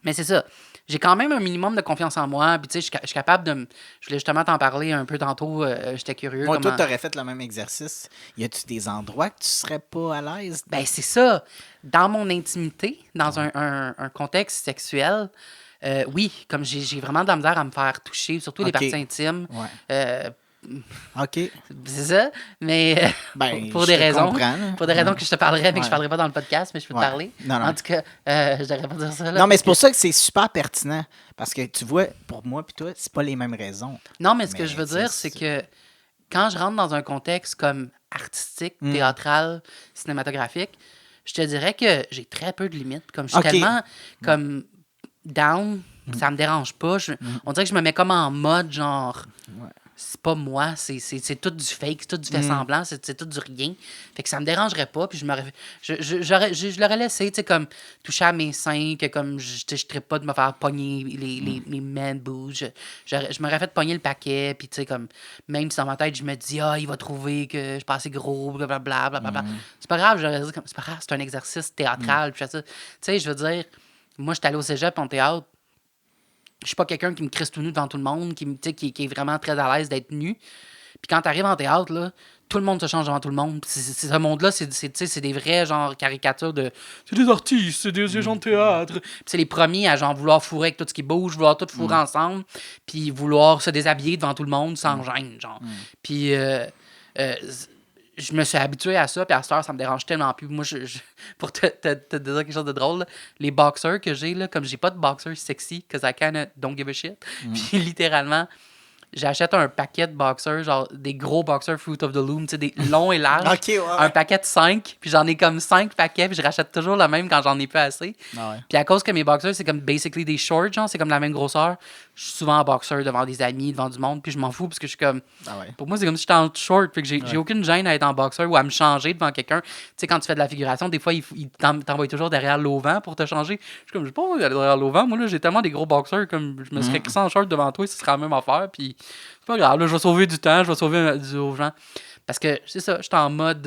mais c'est ça. J'ai quand même un minimum de confiance en moi. Puis, tu sais, je suis capable de... Je voulais justement t'en parler un peu tantôt. J'étais curieux. Moi, toi, t'aurais fait le même exercice. Y a-tu des endroits que tu serais pas à l'aise? Ben, c'est ça. Dans mon intimité, dans un contexte sexuel, oui, comme j'ai vraiment de la misère à me faire toucher, surtout les parties intimes. Ouais. OK. C'est ça, mais Ben, pour je des te raisons. comprends, là. Pour des raisons que je te parlerais, mais que je Ouais. parlerai pas dans le podcast, mais je peux te Ouais. parler. Non. En tout cas, je devrais pas dire ça. Là, Non, mais c'est pour ça que c'est super pertinent. Parce que tu vois, pour moi puis toi, c'est pas les mêmes raisons. Non, mais ce que Mais, je veux tu sais, dire, c'est que quand je rentre dans un contexte comme artistique, théâtral, cinématographique, je te dirais que j'ai très peu de limites. Comme je suis Ok. tellement comme down, ça me dérange pas. On dirait que je me mets comme en mode genre. C'est pas moi, c'est tout du fake, c'est tout du fait semblant, c'est tout du rien. Fait que ça me dérangerait pas, puis je l'aurais laissé, tu sais, comme toucher à mes seins, que comme je trippe pas de me faire pogner les man boobs. Je m'aurais fait pogner le paquet, puis tu sais, comme, même si dans ma tête, je me dis, ah, il va trouver que je suis pas assez gros, blablabla. C'est pas grave, j'aurais dit, comme, c'est pas grave, c'est un exercice théâtral, puis ça. Tu sais, je veux dire, moi, j'étais allé au cégep en théâtre. Je suis pas quelqu'un qui me crisse tout nu devant tout le monde, qui est vraiment très à l'aise d'être nu. Puis quand t'arrives en théâtre, là, tout le monde se change devant tout le monde. Puis ce monde-là, c'est des vrais genre caricatures de... C'est des artistes, c'est des gens de théâtre. Puis c'est les premiers à genre vouloir fourrer avec tout ce qui bouge, vouloir tout fourrer ensemble, puis vouloir se déshabiller devant tout le monde sans gêne, genre. Puis... je me suis habitué à ça, puis à cette heure, ça me dérange tellement plus. Moi, pour te dire quelque chose de drôle, là, les boxers que j'ai, là, comme j'ai pas de boxers sexy, because I kinda don't give a shit, puis littéralement, j'achète un paquet de boxers, genre des gros boxers Fruit of the Loom, tu sais, des longs et larges, Ok, ouais. un paquet de 5, puis j'en ai comme 5 paquets, puis je rachète toujours le même quand j'en ai plus assez. Ah ouais. Puis à cause que mes boxers, c'est comme basically des shorts, genre, c'est comme la même grosseur, je suis souvent en boxer devant des amis, devant du monde, puis je m'en fous parce que je suis comme... Ah ouais. Pour moi, c'est comme si j'étais en short, fait que j'ai aucune gêne à être en boxer ou à me changer devant quelqu'un. Tu sais, quand tu fais de la figuration, des fois, il t'envoie toujours derrière l'auvent pour te changer. Je suis comme, je sais pas, aller derrière l'auvent. Moi, là, j'ai tellement des gros boxers, comme je me serais crissé en short devant toi, ce serait la même affaire, puis c'est pas grave, là, je vais sauver du temps, je vais sauver aux gens. Parce que, c'est ça, j'étais en mode...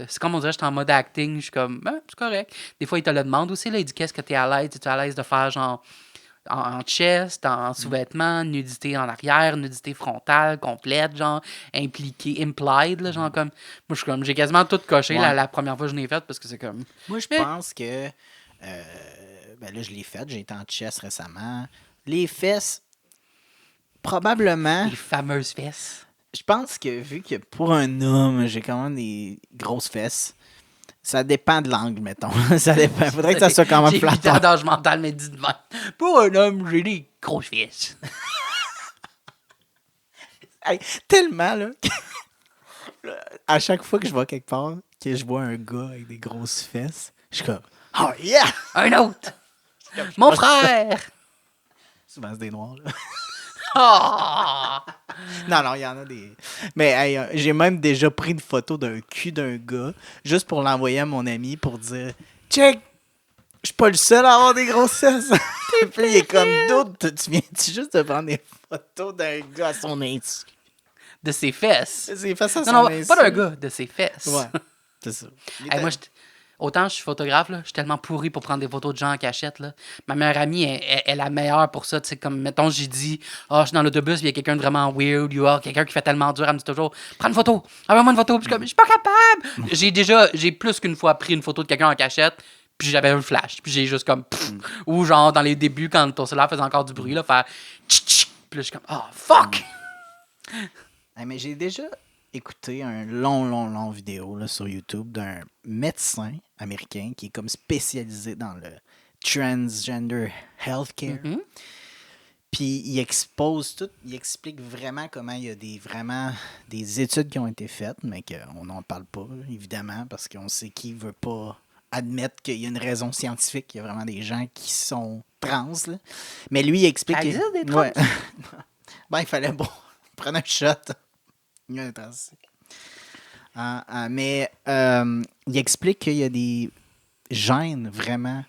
c'est comme on dirait, j'étais en mode acting, je suis comme, c'est correct. Des fois, ils te le demandent aussi, là, ils disent, qu'est-ce que t'es à l'aise? Es-tu à l'aise de faire, genre... En chest, en sous-vêtements, nudité en arrière, nudité frontale, complète, genre, implied, là, genre, comme... Moi, je suis comme, j'ai quasiment tout coché la première fois que je l'ai faite, parce que c'est comme... Moi, je pense que... ben là, je l'ai fait. J'ai été en chess récemment. Les fesses, probablement... Les fameuses fesses. Je pense que vu que pour un homme, j'ai quand même des grosses fesses, ça dépend de l'angle, mettons. Ça dépend. Faudrait que ça soit quand même J'ai 8 ans flatteur. d'âge mental, mais dit de même. Pour un homme, j'ai des grosses fesses. Hey, tellement, là. À chaque fois que je vais quelque part, que je vois un gars avec des grosses fesses, je suis comme, oh yeah! Un autre! Mon frère! Souvent, c'est des noirs, là. Ah! Non, il y en a des. Mais hey, j'ai même déjà pris une photo d'un cul d'un gars, juste pour l'envoyer à mon ami pour dire, check! Je suis pas le seul à avoir des grosses fesses. Puis il est comme d'autres. Tu viens-tu juste de prendre des photos d'un gars à son insu? De ses fesses. C'est fesses à son Non, insu. pas d'un gars, de ses fesses. Ouais, c'est ça. Hey, moi, Autant je suis photographe, là, je suis tellement pourri pour prendre des photos de gens en cachette. Là. Ma meilleure amie est la meilleure pour ça. Tu sais, comme, mettons, j'ai dit, je suis dans l'autobus, il y a quelqu'un de vraiment weird, quelqu'un qui fait tellement dur, elle me dit toujours, prends une photo, envoie-moi une photo. Puis je suis comme, je suis pas capable. J'ai plus qu'une fois pris une photo de quelqu'un en cachette, puis j'avais un flash. Puis j'ai juste comme, ou genre, dans les débuts, quand ton cellulaire faisait encore du bruit, là, faire tch tch. Puis là, je suis comme, fuck! Mais j'ai déjà écouté un long vidéo là, sur YouTube d'un médecin américain qui est comme spécialisé dans le transgender healthcare. Puis il expose tout, il explique vraiment comment il y a vraiment des études qui ont été faites, mais qu'on n'en parle pas, évidemment, parce qu'on sait qui ne veut pas admettre qu'il y a une raison scientifique. Il y a vraiment des gens qui sont trans. Là. Mais lui, il explique... Ça existe des trans? Ouais. Il fallait prendre un shot. Il y a un trans. Mais il explique qu'il y a des gènes vraiment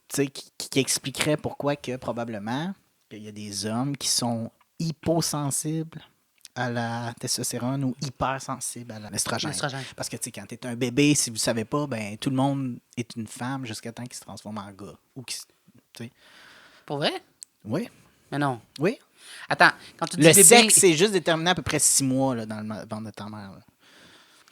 qui expliquerait pourquoi que probablement qu'il y a des hommes qui sont hyposensibles à la testostérone ou hypersensibles à l'estrogène. Parce que quand tu es un bébé, si vous ne savez pas, ben tout le monde est une femme jusqu'à temps qu'il se transforme en gars. Pour vrai? Oui. Mais non. Oui. Attends, quand tu dis le bébé... sexe, c'est juste déterminé à peu près 6 mois là, dans le ventre de ta mère. Là.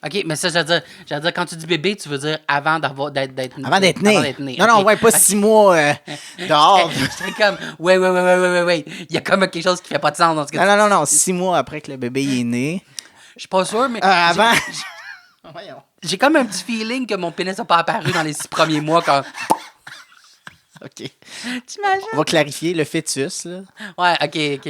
OK, mais ça, j'allais dire, quand tu dis bébé, tu veux dire avant d'être né. Avant d'être né. Non, okay. ouais, pas 6 mois dehors. C'est comme, ouais. Il y a comme quelque chose qui fait pas de sens dans ce que tu dis. Non. 6 mois après que le bébé est né. Je suis pas sûr, mais... Avant... J'ai comme un petit feeling que mon pénis n'a pas apparu dans les 6 premiers mois quand... OK. T'imagines? On va clarifier le fœtus, là. Ouais, OK.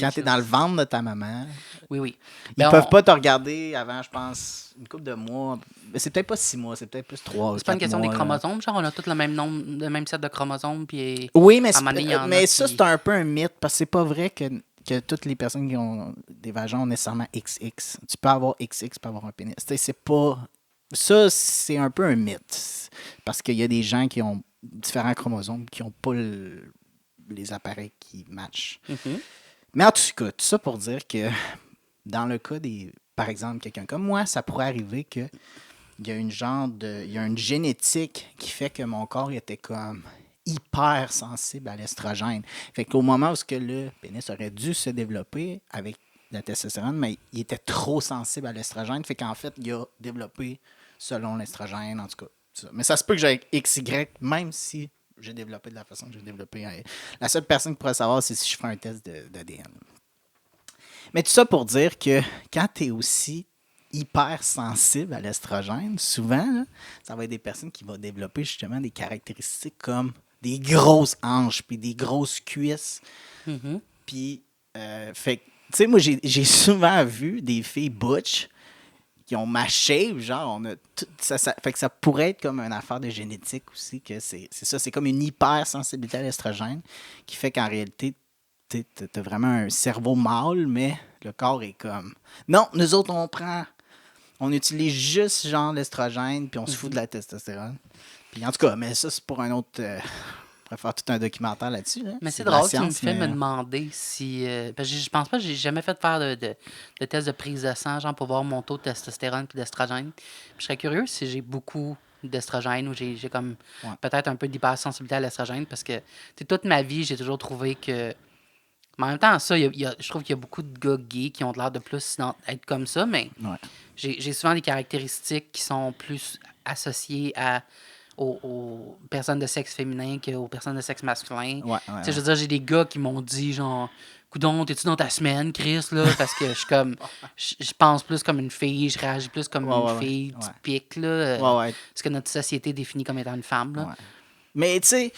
Quand t'es dans le ventre de ta maman... Oui. Ils peuvent pas te regarder avant, je pense, une couple de mois. Mais c'est peut-être pas 6 mois, c'est peut-être plus 3 ou 4 mois. C'est pas une question des chromosomes, genre on a tous le même nombre, le même set de chromosomes, puis... Oui, mais, ça, c'est un peu un mythe, parce que c'est pas vrai que toutes les personnes qui ont des vagins ont nécessairement XX. Tu peux avoir XX pour avoir un pénis. C'est pas... Ça, c'est un peu un mythe. Parce qu'il y a des gens qui ont différents chromosomes qui n'ont pas les appareils qui matchent. Mais en tout cas, tout ça pour dire que dans le cas par exemple, quelqu'un comme moi, ça pourrait arriver que il y a une génétique qui fait que mon corps était comme hyper sensible à l'estrogène. Fait qu'au moment où le pénis aurait dû se développer avec la testostérone, mais il était trop sensible à l'estrogène. Fait qu'en fait, il a développé selon l'estrogène, en tout cas. Ça. Mais ça se peut que j'ai XY, même si j'ai développé de la façon que j'ai développé. La seule personne qui pourrait savoir, c'est si je ferais un test d'ADN. Mais tout ça pour dire que quand tu es aussi hyper sensible à l'estrogène, souvent, là, ça va être des personnes qui vont développer justement des caractéristiques comme des grosses hanches puis des grosses cuisses. Puis, fait tu sais, moi, j'ai souvent vu des filles butch qui ont ma shape, genre, on a tout, ça, fait que ça pourrait être comme une affaire de génétique aussi, que c'est ça, c'est comme une hypersensibilité à l'estrogène qui fait qu'en réalité, t'as vraiment un cerveau mâle, mais le corps est comme... Non, nous autres, on utilise juste, genre, l'estrogène, puis on se fout de la testostérone. Puis en tout cas, mais ça, c'est pour un autre... On pourrait faire tout un documentaire là-dessus. Là. Mais c'est drôle, tu me fais me demander si... parce que je pense pas que j'ai jamais fait faire de test de prise de sang, genre, pour voir mon taux de testostérone puis d'estrogène. Puis je serais curieux si j'ai beaucoup d'estrogène ou j'ai comme peut-être un peu d'hypersensibilité à l'estrogène, parce que toute ma vie, j'ai toujours trouvé que... Mais en même temps, ça, je trouve qu'il y a beaucoup de gars gays qui ont l'air de plus être comme ça, mais j'ai souvent des caractéristiques qui sont plus associées aux personnes de sexe féminin qu'aux personnes de sexe masculin. Je veux dire, j'ai des gars qui m'ont dit, genre, coudonc, t'es-tu dans ta semaine, Chris, là? Parce que je suis comme... Je pense plus comme une fille, je réagis plus comme une fille typique, là. Ce que notre société définit comme étant une femme, là. Mais, tu sais,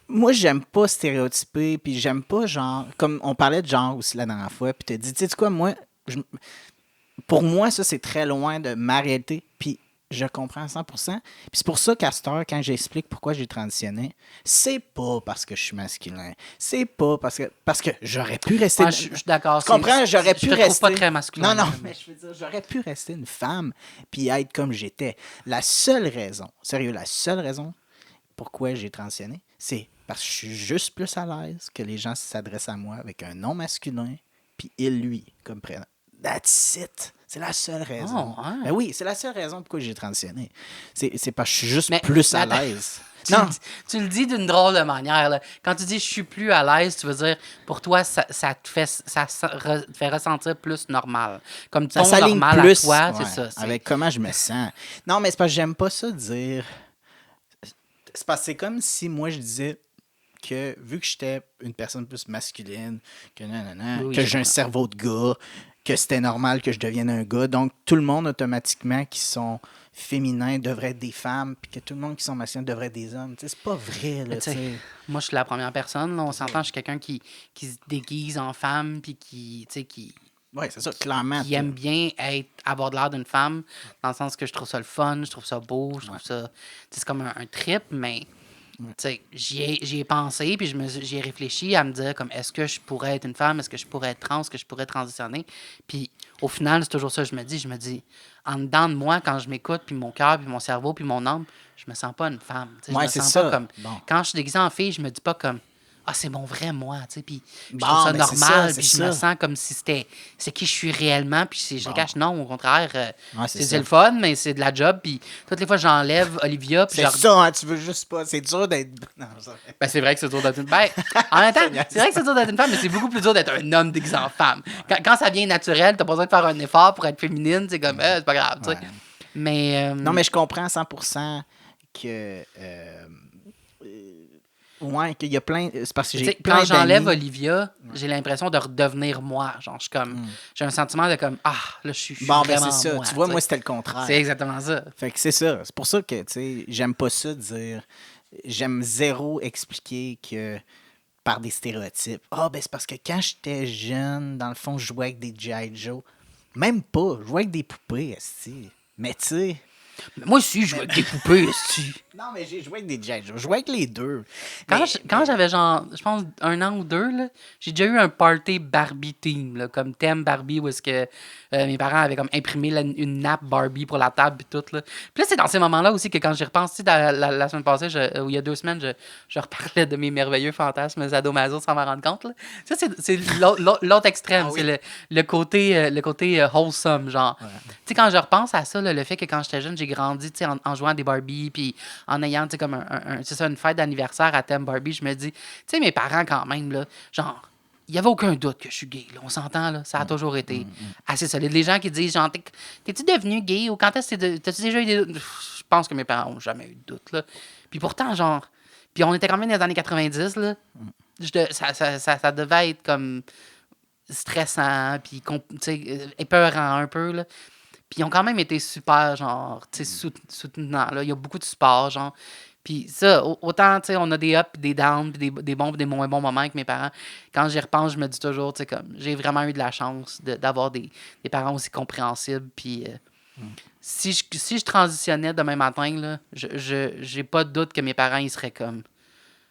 moi, j'aime pas stéréotyper, puis j'aime pas, genre... Comme on parlait de genre aussi la dernière fois, puis t'as dit, tu sais quoi, moi... Pour moi, ça, c'est très loin de ma réalité, puis je comprends à 100%. Puis c'est pour ça qu'à cette heure, quand j'explique pourquoi j'ai transitionné, c'est pas parce que je suis masculin. C'est pas parce que j'aurais pu rester... Je suis d'accord. Tu comprends? J'aurais pu rester... Je te trouve pas très masculin. Non, mais je veux dire, j'aurais pu rester une femme puis être comme j'étais. La seule raison pourquoi j'ai transitionné, c'est parce que je suis juste plus à l'aise que les gens s'adressent à moi avec un nom masculin puis il, lui, comme prénom. That's it. C'est la seule raison. Oh, ouais. Ben oui, c'est la seule raison pourquoi j'ai transitionné. C'est parce que je suis juste Mais- plus à mais attends. l'aise. Non. Tu le dis d'une drôle de manière. Là. Quand tu dis je suis plus à l'aise, tu veux dire pour toi, ça te fait ressentir plus normal. Comme ton Ça s'aligne normal plus à toi, ouais, c'est ça. avec comment je me sens. Non, mais c'est parce que j'aime pas ça dire. C'est parce que c'est comme si moi je disais que vu que j'étais une personne plus masculine, que nanana, Oui, que je j'ai un comprends. cerveau de gars, que c'était normal que je devienne un gars. Donc tout le monde automatiquement qui sont féminins devraient être des femmes, puis que tout le monde qui sont masculins devrait être des hommes. Tu sais, c'est pas vrai, là, Tu sais, tu sais. moi, je suis la première personne. Là, on s'entend, je suis quelqu'un qui se déguise en femme puis qui Ouais, c'est ça, clairement. aime bien avoir de l'air d'une femme, dans le sens que je trouve ça le fun, je trouve ça beau, je trouve ça... tu sais, c'est comme un trip, mais tu sais, j'y ai pensé, puis j'y ai réfléchi à me dire, comme, est-ce que je pourrais être une femme, est-ce que je pourrais être trans, est-ce que je pourrais transitionner? Puis au final, c'est toujours ça que je me dis, en dedans de moi, quand je m'écoute, puis mon cœur, puis mon cerveau, puis mon âme, je me sens pas une femme. Tu sais, Ouais, je me c'est sens ça. pas comme... Bon. Quand je suis déguisée en fille, je me dis pas comme... Ah, c'est mon vrai moi, tu sais, puis je Bon, trouve ça ben, c'est normal, ça, puis c'est je me ça. sens comme si c'est qui je suis réellement, puis si je le cache, non, au contraire, Ouais, c'est c'est ça. le fun, mais c'est de la job, puis toutes les fois, j'enlève Olivia, puis C'est ça, hein, tu veux juste pas. C'est dur d'être. Non, ça... Ben, c'est vrai que c'est dur d'être une... Ben, en même temps, c'est vrai que c'est dur d'être une femme, mais c'est beaucoup plus dur d'être un homme déguisé en femme. Quand ça vient naturel, t'as pas besoin de faire un effort pour être féminine, c'est comme, c'est pas grave, tu sais. Ouais. Mais... Non, mais je comprends à 100% que. Ouais, qu'il y a plein. C'est parce que Tu j'ai sais, plein quand j'enlève d'amis. Olivia, j'ai l'impression de redevenir moi. Genre, je suis comme... J'ai un sentiment de comme, là, je suis Bon, ben vraiment c'est ça. moi. Tu vois, tu moi, sais. c'était le contraire. C'est exactement ça. Fait que c'est ça. C'est pour ça que, tu sais, j'aime pas ça dire. J'aime zéro expliquer que par des stéréotypes. Ah, ben c'est parce que quand j'étais jeune, dans le fond, je jouais avec des G.I. Joe. Même pas. Je jouais avec des poupées, esti. Mais tu sais. Mais moi aussi, je joue avec des poupées, esti. Non, mais j'ai joué avec des G.I. Joe. Je jouais avec les deux. Quand j'avais genre, je pense, 1 an ou 2, là, j'ai déjà eu un party Barbie team, là, comme thème Barbie, où est-ce que mes parents avaient comme imprimé une nappe Barbie pour la table et tout. Là. Puis là, c'est dans ces moments-là aussi que quand j'y repense, tu sais, la semaine passée, ou il y a 2 semaines, je reparlais de mes merveilleux fantasmes sadomaso sans m'en rendre compte. Là. Ça, c'est l'autre extrême. Ah oui. C'est le côté wholesome, genre. Tu sais, quand je repense à ça, là, le fait que quand j'étais jeune, j'ai grandi, tu sais, en jouant à des Barbie, puis en ayant, tu sais, comme c'est ça, une fête d'anniversaire à thème Barbie, je me dis, tu sais, mes parents, quand même, là, genre, il n'y avait aucun doute que je suis gay, là, on s'entend, là, ça a toujours été assez solide. Les gens qui disent, genre, t'es-tu devenu gay ou quand est-ce que t'as-tu déjà eu des doutes? Je pense que mes parents n'ont jamais eu de doute, là. Puis pourtant, genre, puis on était quand même dans les années 90, là, ça devait être comme stressant, puis, tu sais, épeurant un peu, là. Puis ils ont quand même été super, genre, tu sais, soutenants, là. Il y a beaucoup de support, genre. Puis ça, autant, tu sais, on a des ups, des downs, puis des bons, puis des moins bons moments avec mes parents. Quand j'y repense, je me dis toujours, tu sais, comme, j'ai vraiment eu de la chance d'avoir des parents aussi compréhensibles. Puis si je transitionnais demain matin, là, j'ai pas de doute que mes parents, ils seraient comme,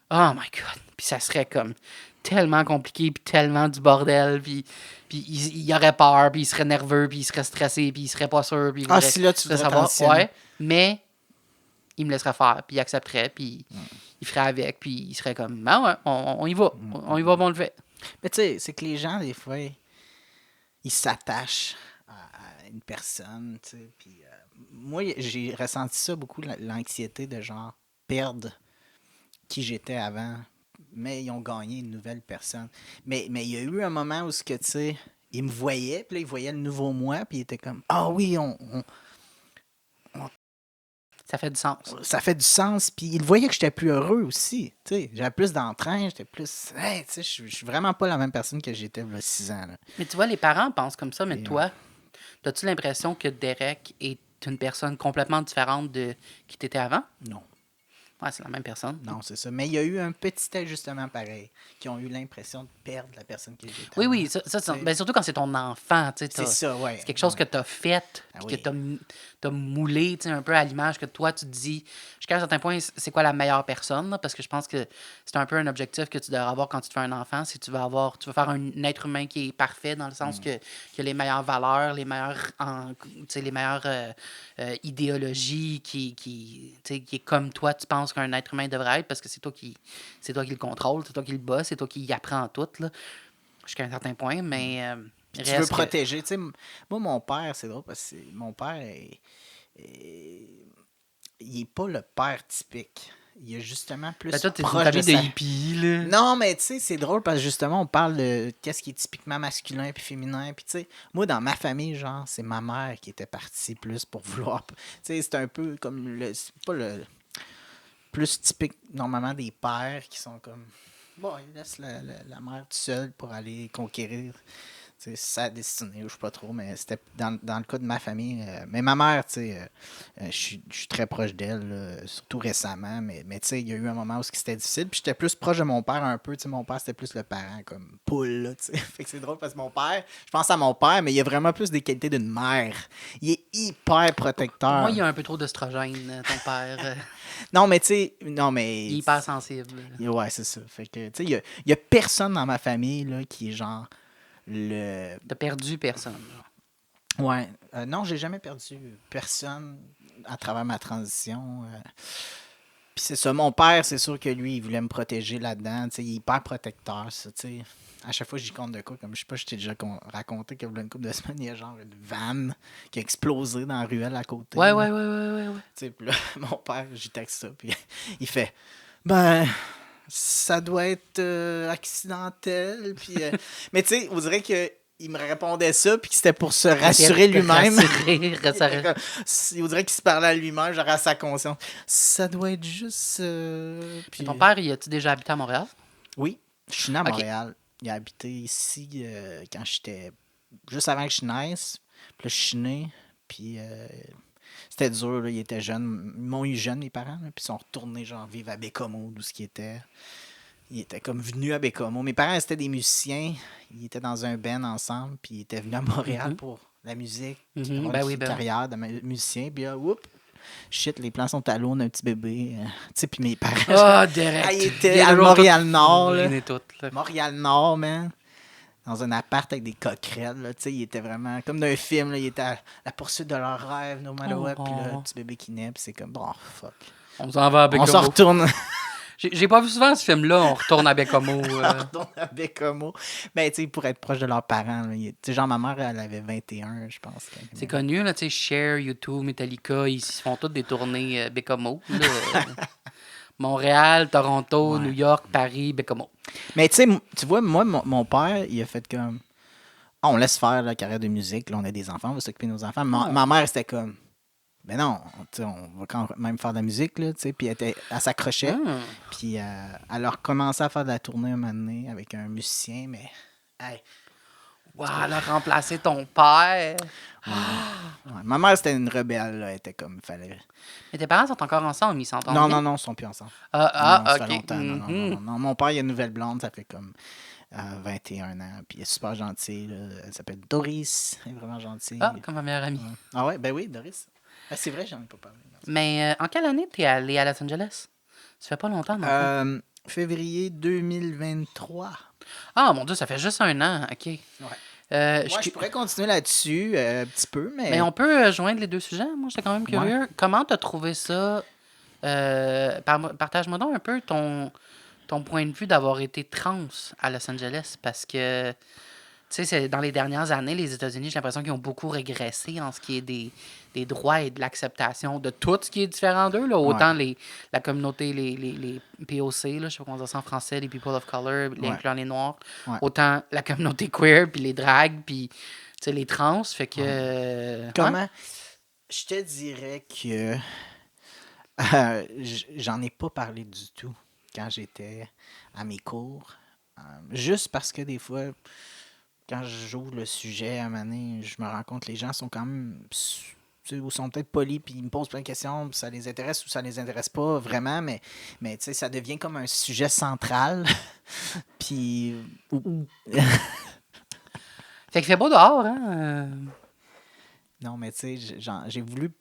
oh my God. Puis ça serait comme tellement compliqué, puis tellement du bordel, puis il aurait peur, puis il serait nerveux, puis il serait stressé, puis il serait pas sûr, puis il voudrait Si là, tu le voudrais savoir. transitionner. Ouais, mais il me laisserait faire, puis il accepterait, puis il ferait avec, puis il serait comme, ben ouais, on y va, on y va, bon, on le fait. Mais tu sais, c'est que les gens, des fois, ils s'attachent à une personne, tu sais. Puis moi, j'ai ressenti ça beaucoup, l'anxiété de genre perdre qui j'étais avant, mais ils ont gagné une nouvelle personne. Mais il y a eu un moment où, tu sais, ils me voyaient, puis là, ils voyaient le nouveau moi, puis ils étaient comme, ah oui, Ça fait du sens. ça fait du sens. Puis ils voyaient que j'étais plus heureux aussi. Tu sais, j'avais plus d'entrain, j'étais plus. Hey, tu sais, je suis vraiment pas la même personne que j'étais il y a 6 ans. Là. Mais tu vois, les parents pensent comme ça, mais Et, toi, as-tu l'impression que Derek est une personne complètement différente de qui t'étais avant? Non. Ouais, c'est la même personne. Non, c'est ça. Mais il y a eu un petit ajustement pareil, qui ont eu l'impression de perdre la personne que j'étais. Oui, avant. oui, ben, surtout quand c'est ton enfant, tu sais. C'est ça, ouais. C'est quelque chose que tu as fait, Ah puis oui. que tu as moulé, tu sais, un peu à l'image que toi, tu te dis, jusqu'à un certain point, c'est quoi la meilleure personne, là, parce que je pense que c'est un peu un objectif que tu devrais avoir quand tu te fais un enfant, c'est que tu veux faire un être humain qui est parfait, dans le sens que qui a les meilleures valeurs, les meilleures, tu sais, les meilleures idéologies, tu sais, qui est comme toi, tu penses qu'un être humain devrait être, parce que c'est toi qui le contrôle, c'est toi qui le bosse, c'est toi qui y apprends tout, là, jusqu'à un certain point, mais Puis tu veux Reste que- protéger. Tu sais, moi, mon père, c'est drôle parce que mon père, il est pas le père typique. Il est justement plus Ben, toi, t'es une proche de famille de sa... hippies, là. Non, mais tu sais, c'est drôle parce que justement, on parle de qu'est-ce qui est typiquement masculin puis féminin. Puis tu sais, moi, dans ma famille, genre, c'est ma mère qui était partie plus pour vouloir. Tu sais, c'est un peu comme le. C'est pas le plus typique, normalement, des pères qui sont comme. Bon, ils laissent la mère toute seule pour aller conquérir. C'est sa destinée, ou je sais pas trop, mais c'était dans le cas de ma famille. Mais ma mère, tu sais, je suis très proche d'elle, là, surtout récemment, mais tu sais, il y a eu un moment où c'était difficile, puis j'étais plus proche de mon père un peu, tu sais, mon père, c'était plus le parent, comme poule, là, tu sais. Fait que c'est drôle parce que mon père, je pense à mon père, mais il a vraiment plus des qualités d'une mère. Il est hyper protecteur. Moi, il y a un peu trop d'oestrogène, ton père. Non, mais tu sais, non, mais... Il est hyper sensible. Ouais, c'est ça. Fait que, tu sais, il y a personne dans ma famille, là, qui est genre le... T'as perdu personne. Genre. Ouais. Non, j'ai jamais perdu personne à travers ma transition. Puis c'est ça, mon père, c'est sûr que lui, il voulait me protéger là-dedans. Tu sais, il est hyper protecteur, ça, tu sais. À chaque fois, j'y compte de quoi, comme je sais pas, je t'ai déjà raconté qu'il y a une couple de semaines, il y a genre une vanne qui a explosé dans la ruelle à côté. Ouais. Tu sais, puis là, mon père, j'y texte ça, puis il fait « Ben, ça doit être accidentel. » Puis, mais tu sais, on dirait que il me répondait ça, puis que c'était pour se rassurer lui-même. On dirait qu'il se parlait à lui-même, genre à sa conscience. Ça doit être juste. Puis... Ton père, il a-tu déjà habité à Montréal? Oui, je suis né à Ok. Montréal. Il a habité ici quand j'étais. Juste avant que je naisse. Puis là, je suis né. Puis c'était dur, là, il était jeune. Ils m'ont eu jeune, mes parents, là, puis ils sont retournés, genre, vivre à Bécomo, d'où ce qui était. Ils étaient comme venus à Bécomo. Mes parents, c'était des musiciens. Ils étaient dans un band ensemble, puis ils étaient venus à Montréal pour la musique. Puis avoir Ben une oui, ben oui. carrière de musicien. Puis là, whoop, shit, les plans sont à l'eau, on a un petit bébé. Tu sais, puis mes parents. Ah, direct. Ah, il était à Montréal-Nord, là. Ruiné tout, là. Montréal-Nord, man. Dans un appart avec des coquerelles, là. Tu sais, il était vraiment comme dans un film, là. Il était à la poursuite de leur rêve, no matter what. Puis là, le petit bébé qui naît, puis c'est comme, bon, fuck. On s'en va à On Bécomo. s'en retourne. J'ai pas vu souvent ce film-là, on retourne à Bécomo. On retourne à Bécomo. Ben, tu sais, pour être proche de leurs parents. Tu sais, genre, ma mère, elle avait 21, je pense. C'est connu, là, tu sais, Cher, U2, Metallica, ils se font toutes des tournées Bécomo. là. Montréal, Toronto, Ouais. New York, Paris, Bécomo. Mais tu sais, tu vois, moi, mon père, il a fait comme. Ah, on laisse faire la carrière de musique. Là, on a des enfants, on va s'occuper de nos enfants. Ma mère, c'était comme. Ben non, tu sais, on va quand même faire de la musique, là, tu sais. Puis elle s'accrochait. Puis elle a recommencé à faire de la tournée un moment donné avec un musicien, mais. Hey, Wow, elle a remplacé ton père. ouais. Ma mère, c'était une rebelle, là. Elle était comme. Fallait... Mais tes parents sont encore ensemble, ils s'entendent Non, bien? non, non, ils sont plus ensemble. Ah, Non, ça ok. fait longtemps. Non, non, Mhm. non, non. Mon père, il a une nouvelle blonde, ça fait comme 21 ans. Puis il est super gentil. Là. Elle s'appelle Doris. Elle est vraiment gentille. Ah, comme ma meilleure amie. Ouais. Ah ouais, ben oui, Doris. Ah, c'est vrai, j'en ai pas parlé. Mais en quelle année t'es allé à Los Angeles? Ça fait pas longtemps, non? Février 2023. Ah, mon Dieu, ça fait juste un an. OK. Ouais. Je- Je pourrais continuer là-dessus un petit peu, mais... Mais on peut joindre les deux sujets. Moi, j'étais quand même curieux. Comment t'as trouvé ça? Partage-moi donc un peu ton point de vue d'avoir été trans à Los Angeles. Parce que, tu sais, dans les dernières années, les États-Unis, j'ai l'impression qu'ils ont beaucoup régressé en ce qui est des droits et de l'acceptation de tout ce qui est différent d'eux. Là. Autant la communauté, les POC, là, je sais pas comment on dit ça en français, les People of Color, incluant les Noirs. Ouais. Autant la communauté queer, puis les drags, puis tu sais, les trans. Fait que... Comment? ouais. Je te dirais que j'en ai pas parlé du tout quand j'étais à mes cours. Juste parce que des fois, quand j'ouvre le sujet à un moment donné, je me rends compte que les gens sont quand même... Tu sais, ou sont peut-être polis, puis ils me posent plein de questions, puis ça les intéresse ou ça les intéresse pas vraiment, mais tu sais, ça devient comme un sujet central. Puis... Fait qu'il fait beau dehors, hein? Non, mais tu sais, j'ai voulu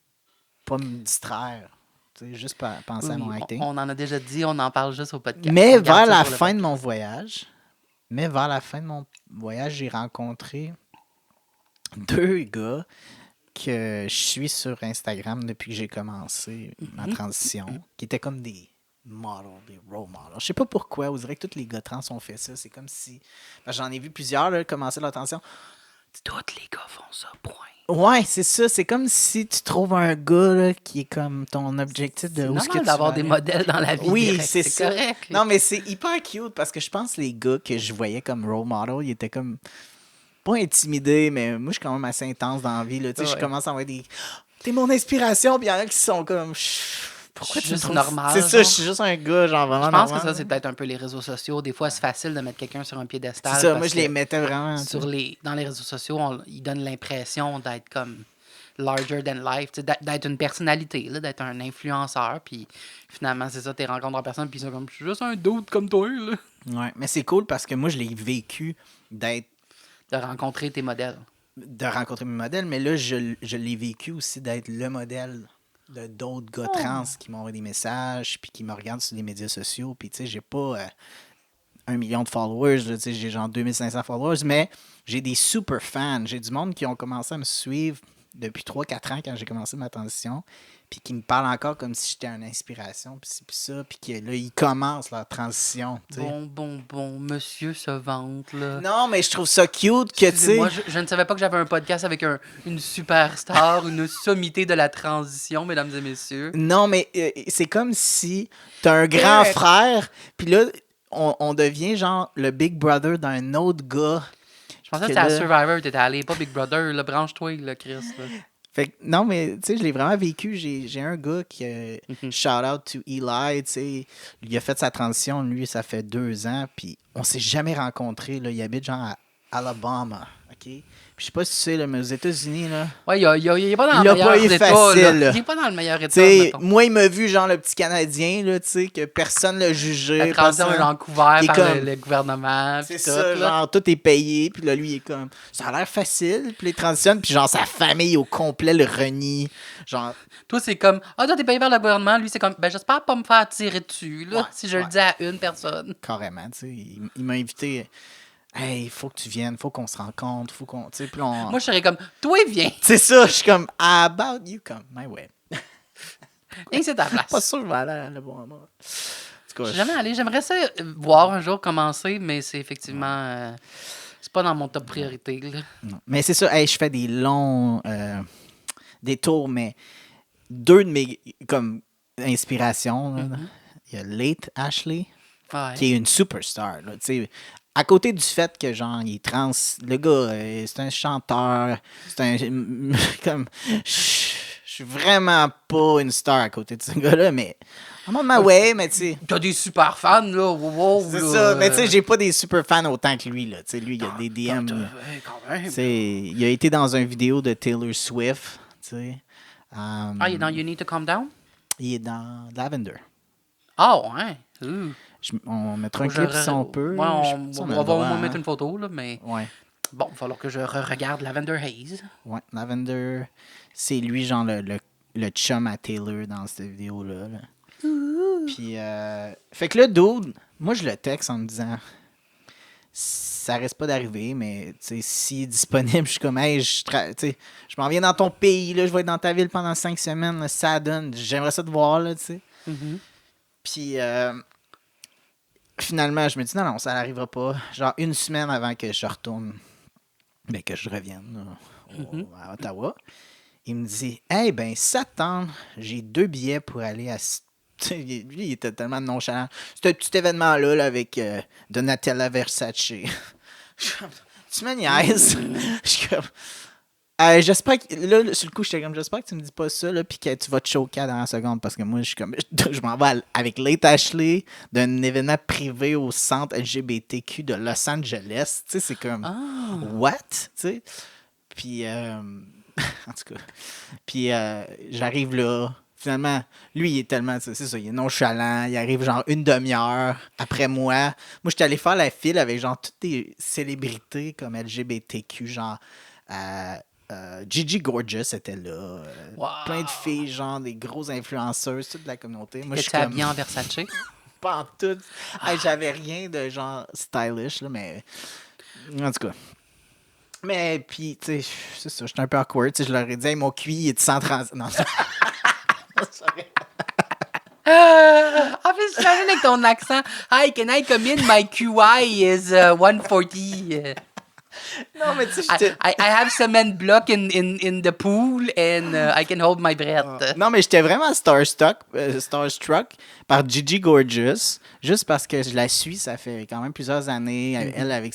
pas me distraire. Tu sais, juste penser à mon Oui, acting. on en a déjà dit, on en parle juste au podcast. Mais On garde vers ça la pour le fin de mon voyage, j'ai rencontré 2 gars que je suis sur Instagram depuis que j'ai commencé ma transition, qui étaient comme des models, des role models. Je sais pas pourquoi, on dirait que tous les gars trans ont fait ça. C'est comme si... J'en ai vu plusieurs là, commencer leur transition. Tous les gars font ça, point. Ouais, c'est ça. C'est comme si tu trouves un gars là, qui est comme ton objectif de C'est où est-ce que normal tu d'avoir vas des aller. modèles dans la vie. Oui, direct, c'est ça. correct. Non, mais c'est hyper cute parce que je pense que les gars que je voyais comme role model, ils étaient comme pas intimidés, mais moi, je suis quand même assez intense dans la vie. Là. Tu sais, je Ouais. commence à avoir des. T'es mon inspiration, puis il y en a qui sont comme. Pourquoi Je suis tu me juste trouves- normal, C'est ça, genre. je suis juste un gars, genre vraiment Je pense que normal. ça, c'est peut-être un peu les réseaux sociaux. Des fois, c'est facile de mettre quelqu'un sur un piédestal. C'est ça, parce moi, je les que mettais vraiment. tu sais. dans les réseaux sociaux, ils donnent l'impression d'être comme larger than life, tu sais, d'être une personnalité, là, d'être un influenceur. Puis finalement, c'est ça, t'es rencontres en personne, puis ils sont comme, je suis juste un dude comme toi, là. Ouais, mais c'est cool parce que moi, je l'ai vécu d'être. De rencontrer tes modèles. De rencontrer mes modèles, mais là, je l'ai vécu aussi d'être le modèle de d'autres gars trans qui m'envoient des messages puis qui me regardent sur les médias sociaux. Puis, tu sais, j'ai pas 1 million de followers, là, tu sais, j'ai genre 2500 followers, mais j'ai des super fans. J'ai du monde qui ont commencé à me suivre depuis 3-4 ans quand j'ai commencé ma transition, puis qui me parlent encore comme si j'étais une inspiration, puis c'est puis ça, puis que là, ils commencent leur transition. Tu sais. Bon, monsieur se vante, là. Non, mais je trouve ça cute que, tu sais. Moi, je ne savais pas que j'avais un podcast avec une superstar, une sommité de la transition, mesdames et messieurs. Non, mais c'est comme si t'as un grand frère, puis là, on devient genre le Big Brother d'un autre gars. Je pensais que Que c'était à là- Survivor, t'étais allé, pas Big Brother, là, branche-toi, là, Chris. Là. Fait que, non, mais tu sais, je l'ai vraiment vécu. J'ai un gars qui, shout out to Eli, tu sais, il a fait sa transition, lui, ça fait 2 ans, puis on s'est jamais rencontrés, là. Il habite genre à Alabama, OK? Puis je sais pas si tu sais, là, mais aux États-Unis, là, Ouais, il est pas dans Il l'a le meilleur pas eu état, facile, là. là. Il est pas dans le meilleur tu état, sais, mettons. moi, il m'a vu, genre, le petit Canadien, là, tu sais, que personne l'a jugé. La transition est personne- genre couverte il est par comme- le gouvernement, C'est pis ça, tout, là. genre, tout est payé, puis là, lui, il est comme, ça a l'air facile, puis il transitionne, puis genre, sa famille au complet le renie, genre, Toi, c'est comme, toi, t'es payé par le gouvernement. Lui, c'est comme, ben, j'espère pas me faire tirer dessus, là, Ouais, si je le ouais. dis à une personne. carrément, tu sais, il m'a invité, hey, il faut que tu viennes, faut qu'on se rencontre, faut qu'on, tu sais, puis on... Moi, je serais comme, toi, viens. c'est ça, je suis comme, about you, come my way. Viens, c'est ta place. Pas sûr que je vais aller à le bon moment. En tout cas, Je suis jamais allé. J'aimerais ça voir un jour commencer, mais c'est effectivement. C'est pas dans mon top priorité. Là. non. Mais c'est ça, hey, je fais des longs détours, mais 2 de mes, comme, inspirations, là, il y a Late Ashley, Ouais. qui est une superstar. Là, tu sais. À côté du fait que, genre, il est trans, le gars, c'est un chanteur, c'est un... comme... Je suis vraiment pas une star à côté de ce gars-là, mais... I'm on my way, mais tu sais... T'as des super fans, là. Wow, C'est là, ça, mais tu sais, j'ai pas des super fans autant que lui, là. Tu sais, lui, il a des DM... là. Quand même. Tu sais, il a été dans une vidéo de Taylor Swift, tu sais. Il est dans You Need to Calm Down? Il est dans Lavender. Ah, ouais. Ouh. On mettra un Faut que clip si on peut. Ouais, Je sais on pas si a va le au droit, moins hein. mettre une photo, là, mais Ouais. bon, il va falloir que je regarde Lavender Haze. Ouais, Lavender, c'est lui, genre, le chum à Taylor dans cette vidéo-là. Là. Puis, fait que là, dude, moi, je le texte en me disant, ça risque pas d'arriver, mais, tu sais, s'il est disponible, je suis comme, hey, tu sais, je m'en viens dans ton pays, là, je vais être dans ta ville pendant 5 semaines, là, ça donne, j'aimerais ça te voir, là, tu sais. Puis, finalement, je me dis, non, ça n'arrivera pas. Genre, 1 semaine avant que je retourne, ben, que je revienne là, à Ottawa, il me dit, hey, ben, ça te tente, j'ai 2 billets pour aller à. Lui, il était tellement nonchalant. C'était un petit événement-là là, avec Donatella Versace. Je suis comme, tu me niaises. Je suis comme, j'espère que. Là, sur le coup, j'étais comme, j'espère que tu me dis pas ça, là, puis que tu vas te choquer dans la seconde, parce que moi, je suis comme, je m'en vais avec Late Ashley d'un événement privé au centre LGBTQ de Los Angeles. Tu sais, c'est comme, what? Tu sais? Puis, en tout cas, puis j'arrive là. Finalement, lui, il est tellement, c'est ça, il est nonchalant, il arrive genre 1 demi-heure après moi. Moi, j'étais allé faire la file avec genre toutes des célébrités comme LGBTQ, genre Gigi Gorgeous était là, Wow. plein de filles, genre des grosses influenceuses, toute la communauté. Moi, je suis Étais-tu comme, habillé en Versace? pas en tout. Hey, j'avais rien de genre stylish, là, mais en tout cas. Mais puis, tu sais, c'est ça, j'étais un peu awkward. Tu sais, je leur ai dit, hey, mon QI il est de 130. Non, En plus, j'imagine avec ton accent. Hi, can I come in? My QI is 140. Non, mais tu sais, I have cement block in the pool and I can hold my breath. Non, mais j'étais vraiment starstruck par Gigi Gorgeous, juste parce que je la suis, ça fait quand même plusieurs années, elle avec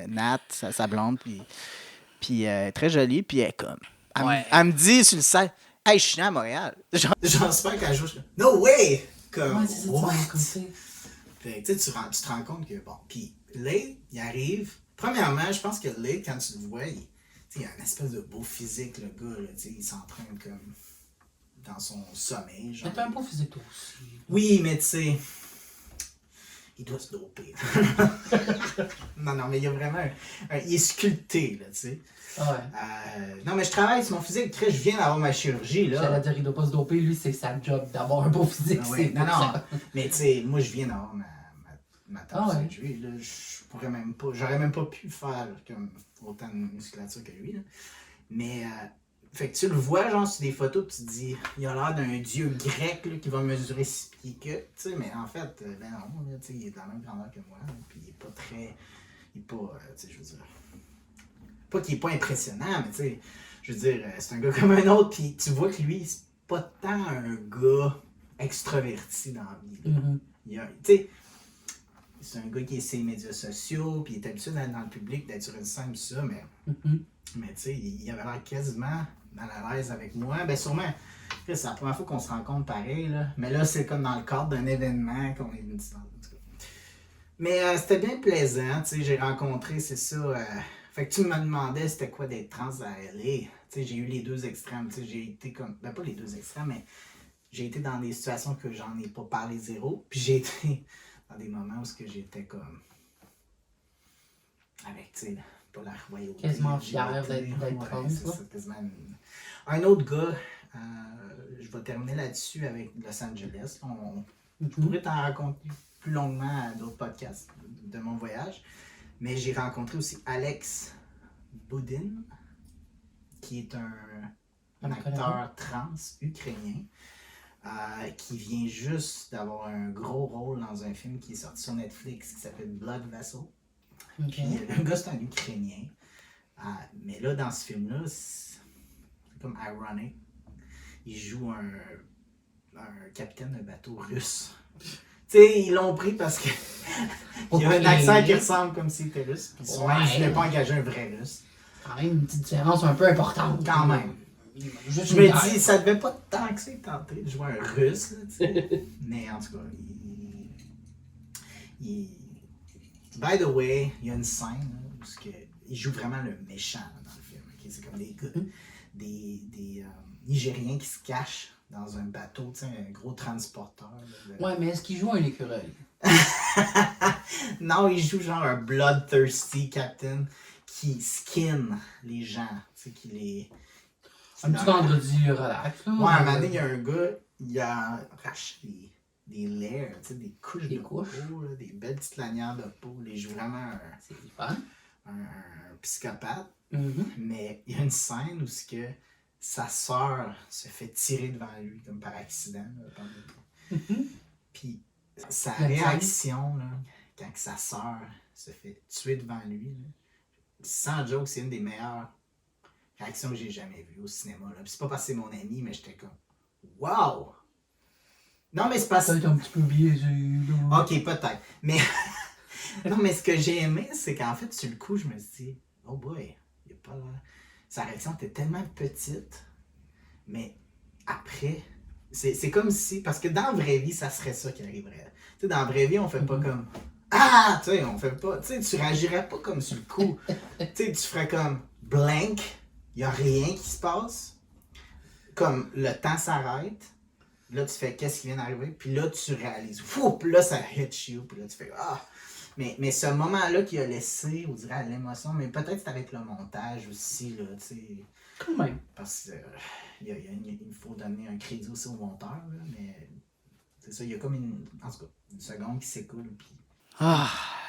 Nat, sa blonde, puis très jolie, puis elle est comme... Elle me dit sur le site, « Hey, je suis né à Montréal. » Genre, super qu'elle joue, « No way! » Comme, c'est ça, what? Fait que, tu te rends compte que, bon, puis Lade, il arrive... Premièrement, je pense que Lade, quand tu le vois, il a une espèce de beau physique, le gars, là, il s'entraîne comme dans son sommeil. Genre. Mais t'as un beau physique toi aussi. Oui, mais tu sais, il doit se doper. non, mais il y a vraiment il est sculpté, là, tu sais. Non, mais je travaille sur mon physique. Je viens d'avoir ma chirurgie, là. J'allais dire, il doit pas se doper. Lui, c'est sa job d'avoir un beau physique. Ouais, non. Mais tu sais, moi, je viens d'avoir ma table surgery, là. J'aurais même pas pu faire comme autant de musculature que lui, là. Mais, fait que tu le vois, genre, sur des photos, tu te dis, il a l'air d'un dieu grec, là, qui va mesurer 6 pieds que, tu sais, mais en fait, ben non, là, tu sais, il est de la même grandeur que moi, là, puis il est pas très, tu sais, je veux dire, pas qu'il est pas impressionnant, mais tu sais, je veux dire, c'est un gars comme un autre, puis tu vois que lui, c'est pas tant un gars extraverti dans la vie, là. Tu sais, c'est un gars qui est sur les médias sociaux, puis il est habitué d'être dans le public, d'être sur une scène, tout ça, mais tu sais, il avait l'air quasiment dans la l'aise avec moi. Ben sûrement, c'est la première fois qu'on se rencontre pareil, là. Mais là, c'est comme dans le cadre d'un événement qu'on est venu dans. Mais c'était bien plaisant, tu sais, j'ai rencontré, c'est ça. Fait que tu me demandais c'était quoi d'être trans à LA. Tu sais, j'ai eu les deux extrêmes, tu sais, j'ai été comme, ben pas les deux extrêmes, mais j'ai été dans des situations que j'en ai pas parlé zéro, puis j'ai été dans des moments où j'étais comme avec, tu sais, pas la royauté. Quasiment fier d'être trans. C'est quasiment un autre gars, je vais terminer là-dessus avec Los Angeles. Je pourrais t'en raconter plus longuement à d'autres podcasts de mon voyage, mais j'ai rencontré aussi Alex Boudin, qui est un acteur trans ukrainien. Qui vient juste d'avoir un gros rôle dans un film qui est sorti sur Netflix qui s'appelle Blood Vessel. Puis le gars, c'est un Ukrainien. Mais là, dans ce film-là, c'est comme ironique. Il joue un capitaine de bateau russe. Tu sais, ils l'ont pris parce que il a un accent qui ressemble comme s'il était russe. Puis souvent, ils ne voulaient pas engager un vrai russe. Quand même une petite différence un peu importante. Quand même. Je me dis, ça devait pas tant que ça tenter de jouer un russe, là, tu sais. Mais en tout cas, by the way, il y a une scène là, où il joue vraiment le méchant là, dans le film. Okay? C'est comme des Nigériens qui se cachent dans un bateau, tu sais, un gros transporteur. Là, Ouais, mais est-ce qu'il joue un écureuil? Non, il joue genre un bloodthirsty captain qui skin les gens, tu sais, qui les... Un petit vendredi relax. Là, ouais, un moment donné, il y a un gars, il a arraché des layers, tu sais, des couches de peau, là, des belles petites lanières de peau. Il joue vraiment c'est fun. Un psychopathe. Mais il y a une scène où sa sœur se fait tirer devant lui, comme par accident. Là, Puis sa réaction, là, quand sa sœur se fait tuer devant lui, là, sans joke, c'est une des meilleures réaction que j'ai jamais vue au cinéma. Là. Puis c'est pas parce que c'est mon ami, mais j'étais comme wow! Non, mais c'est pas ça. Peut-être un petit peu biaisé. Ok, peut-être. Mais non, mais ce que j'ai aimé, c'est qu'en fait, sur le coup, je me suis dit, oh boy, il a pas l'air. Sa réaction était tellement petite, mais après, c'est comme si. Parce que dans la vraie vie, ça serait ça qui arriverait. Tu sais, dans la vraie vie, on fait pas comme ah! Tu sais, on fait pas. Tu sais, tu réagirais pas comme sur le coup. Tu sais, tu ferais comme blank. Il n'y a rien qui se passe. Comme le temps s'arrête. Là, tu fais qu'est-ce qui vient d'arriver. Puis là, tu réalises. Fou! Puis là, ça hit you. Puis là, tu fais ah! Mais ce moment-là qui a laissé, on dirait, l'émotion. Mais peut-être c'est avec le montage aussi. Là, tu sais. Quand même. Parce qu'il faut donner un crédit aussi au monteur. Là, mais c'est ça, il y a comme en tout cas, une seconde qui s'écoule. Puis...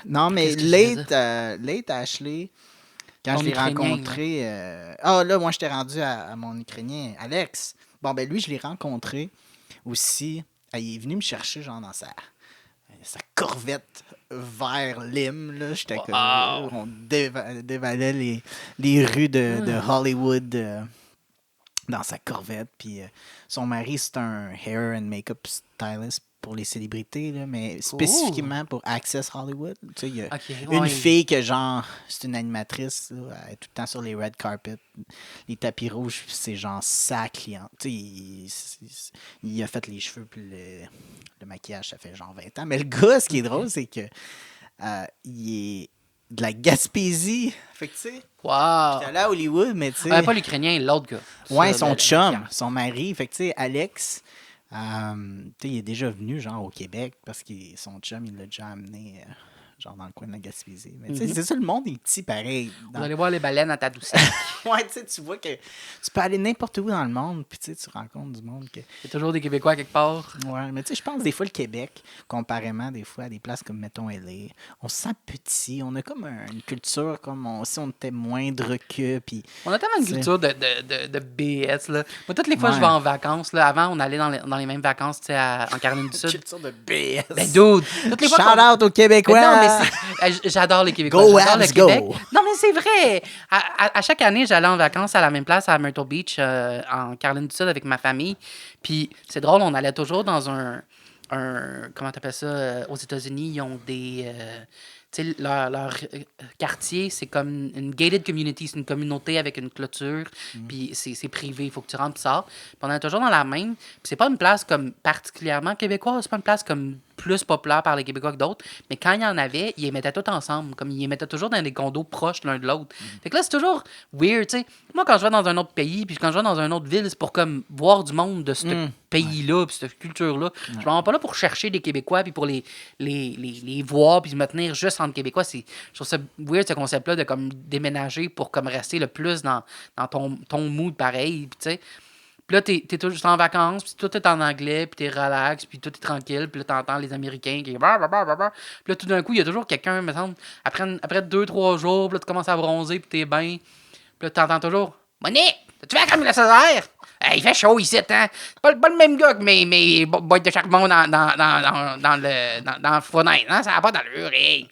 non, mais Late Ashley. Quand je l'ai rencontré... là, moi, j'étais rendu à mon Ukrainien, Alex. Bon, ben lui, je l'ai rencontré aussi. Il est venu me chercher, genre, dans sa Corvette vers Lim, là. J'étais Wow. comme... On dévalait les rues de Hollywood dans sa Corvette. Puis son mari, c'est un hair and make-up stylist pour les célébrités, là, mais spécifiquement pour Access Hollywood. Tu sais, il y a une fille que, genre, c'est une animatrice, là, elle est tout le temps sur les red carpets, les tapis rouges, c'est genre sa cliente. Tu sais, il a fait les cheveux, puis le maquillage, ça fait genre 20 ans. Mais le gars, ce qui est drôle, c'est que il est de la Gaspésie. Fait que, tu sais, Wow! j'étais allé à Hollywood, mais tu sais... Pas l'Ukrainien, l'autre gars. Ouais, Ça, son le- chum, son mari. Fait que, tu sais, Alex, tu sais, il est déjà venu, genre, au Québec, parce que son chum, il l'a déjà amené, genre, dans le coin de la Gaspésie. Mais, tu sais, c'est ça, le monde est petit, pareil. Vous allez voir les baleines à Tadoussac. Ouais, tu sais, tu vois que tu peux aller n'importe où dans le monde, puis, tu sais, tu rencontres du monde que... Il y a toujours des Québécois quelque part. Ouais, mais tu sais, je pense des fois le Québec, comparément des fois à des places comme, mettons, LA, on se sent petit, on a comme une culture, comme si on était moindre que, puis... On a tellement une C'est- culture de BS, là. Moi, toutes les fois que je Ouais. vais en vacances, là, avant, on allait dans les mêmes vacances, tu sais, en Caroline du Sud. Culture de BS. Ben, dude! Toutes les fois Shout qu'on- out aux Québécois! Mais non, mais j'adore les Québécois. Go, J'adore le Habs, go! Québec. Non, mais c'est vrai. À chaque année, j'allais en vacances à la même place, à Myrtle Beach, en Caroline du Sud, avec ma famille. Puis c'est drôle, on allait toujours dans un comment t'appelles ça? Aux États-Unis, ils ont des... tu sais, leur quartier, c'est comme une gated community. C'est une communauté avec une clôture. Puis c'est privé. Il faut que tu rentres et sors. Puis on est toujours dans la même. Puis c'est pas une place comme particulièrement québécoise. C'est pas une place comme plus populaire par les Québécois que d'autres. Mais quand il y en avait, ils les mettaient tous ensemble. Comme ils les mettaient toujours dans des condos proches l'un de l'autre. Fait que là, c'est toujours weird, tu sais. Moi, quand je vais dans un autre pays, puis quand je vais dans une autre ville, c'est pour comme voir du monde de ce pays-là, puis cette culture-là. Je ne vais pas là pour chercher des Québécois, puis pour les voir, puis me tenir juste entre Québécois. Je trouve ça weird, ce concept-là, de comme déménager pour comme rester le plus dans ton mood pareil, puis tu sais. Puis là, t'es toujours en vacances, puis tout est en anglais, puis t'es relax, puis tout est tranquille, puis là, t'entends les Américains qui... Blablabla. Puis là, tout d'un coup, il y a toujours quelqu'un, me semble, après 2-3 jours, puis là, tu commences à bronzer, puis t'es bien. Puis là, t'entends toujours « Monique, tu vas comme la Césaire? Hey, il fait chaud ici, hein? C'est pas le même gars que mes boîtes de charbon dans le fournaise, hein? Ça n'a pas d'allure, hey,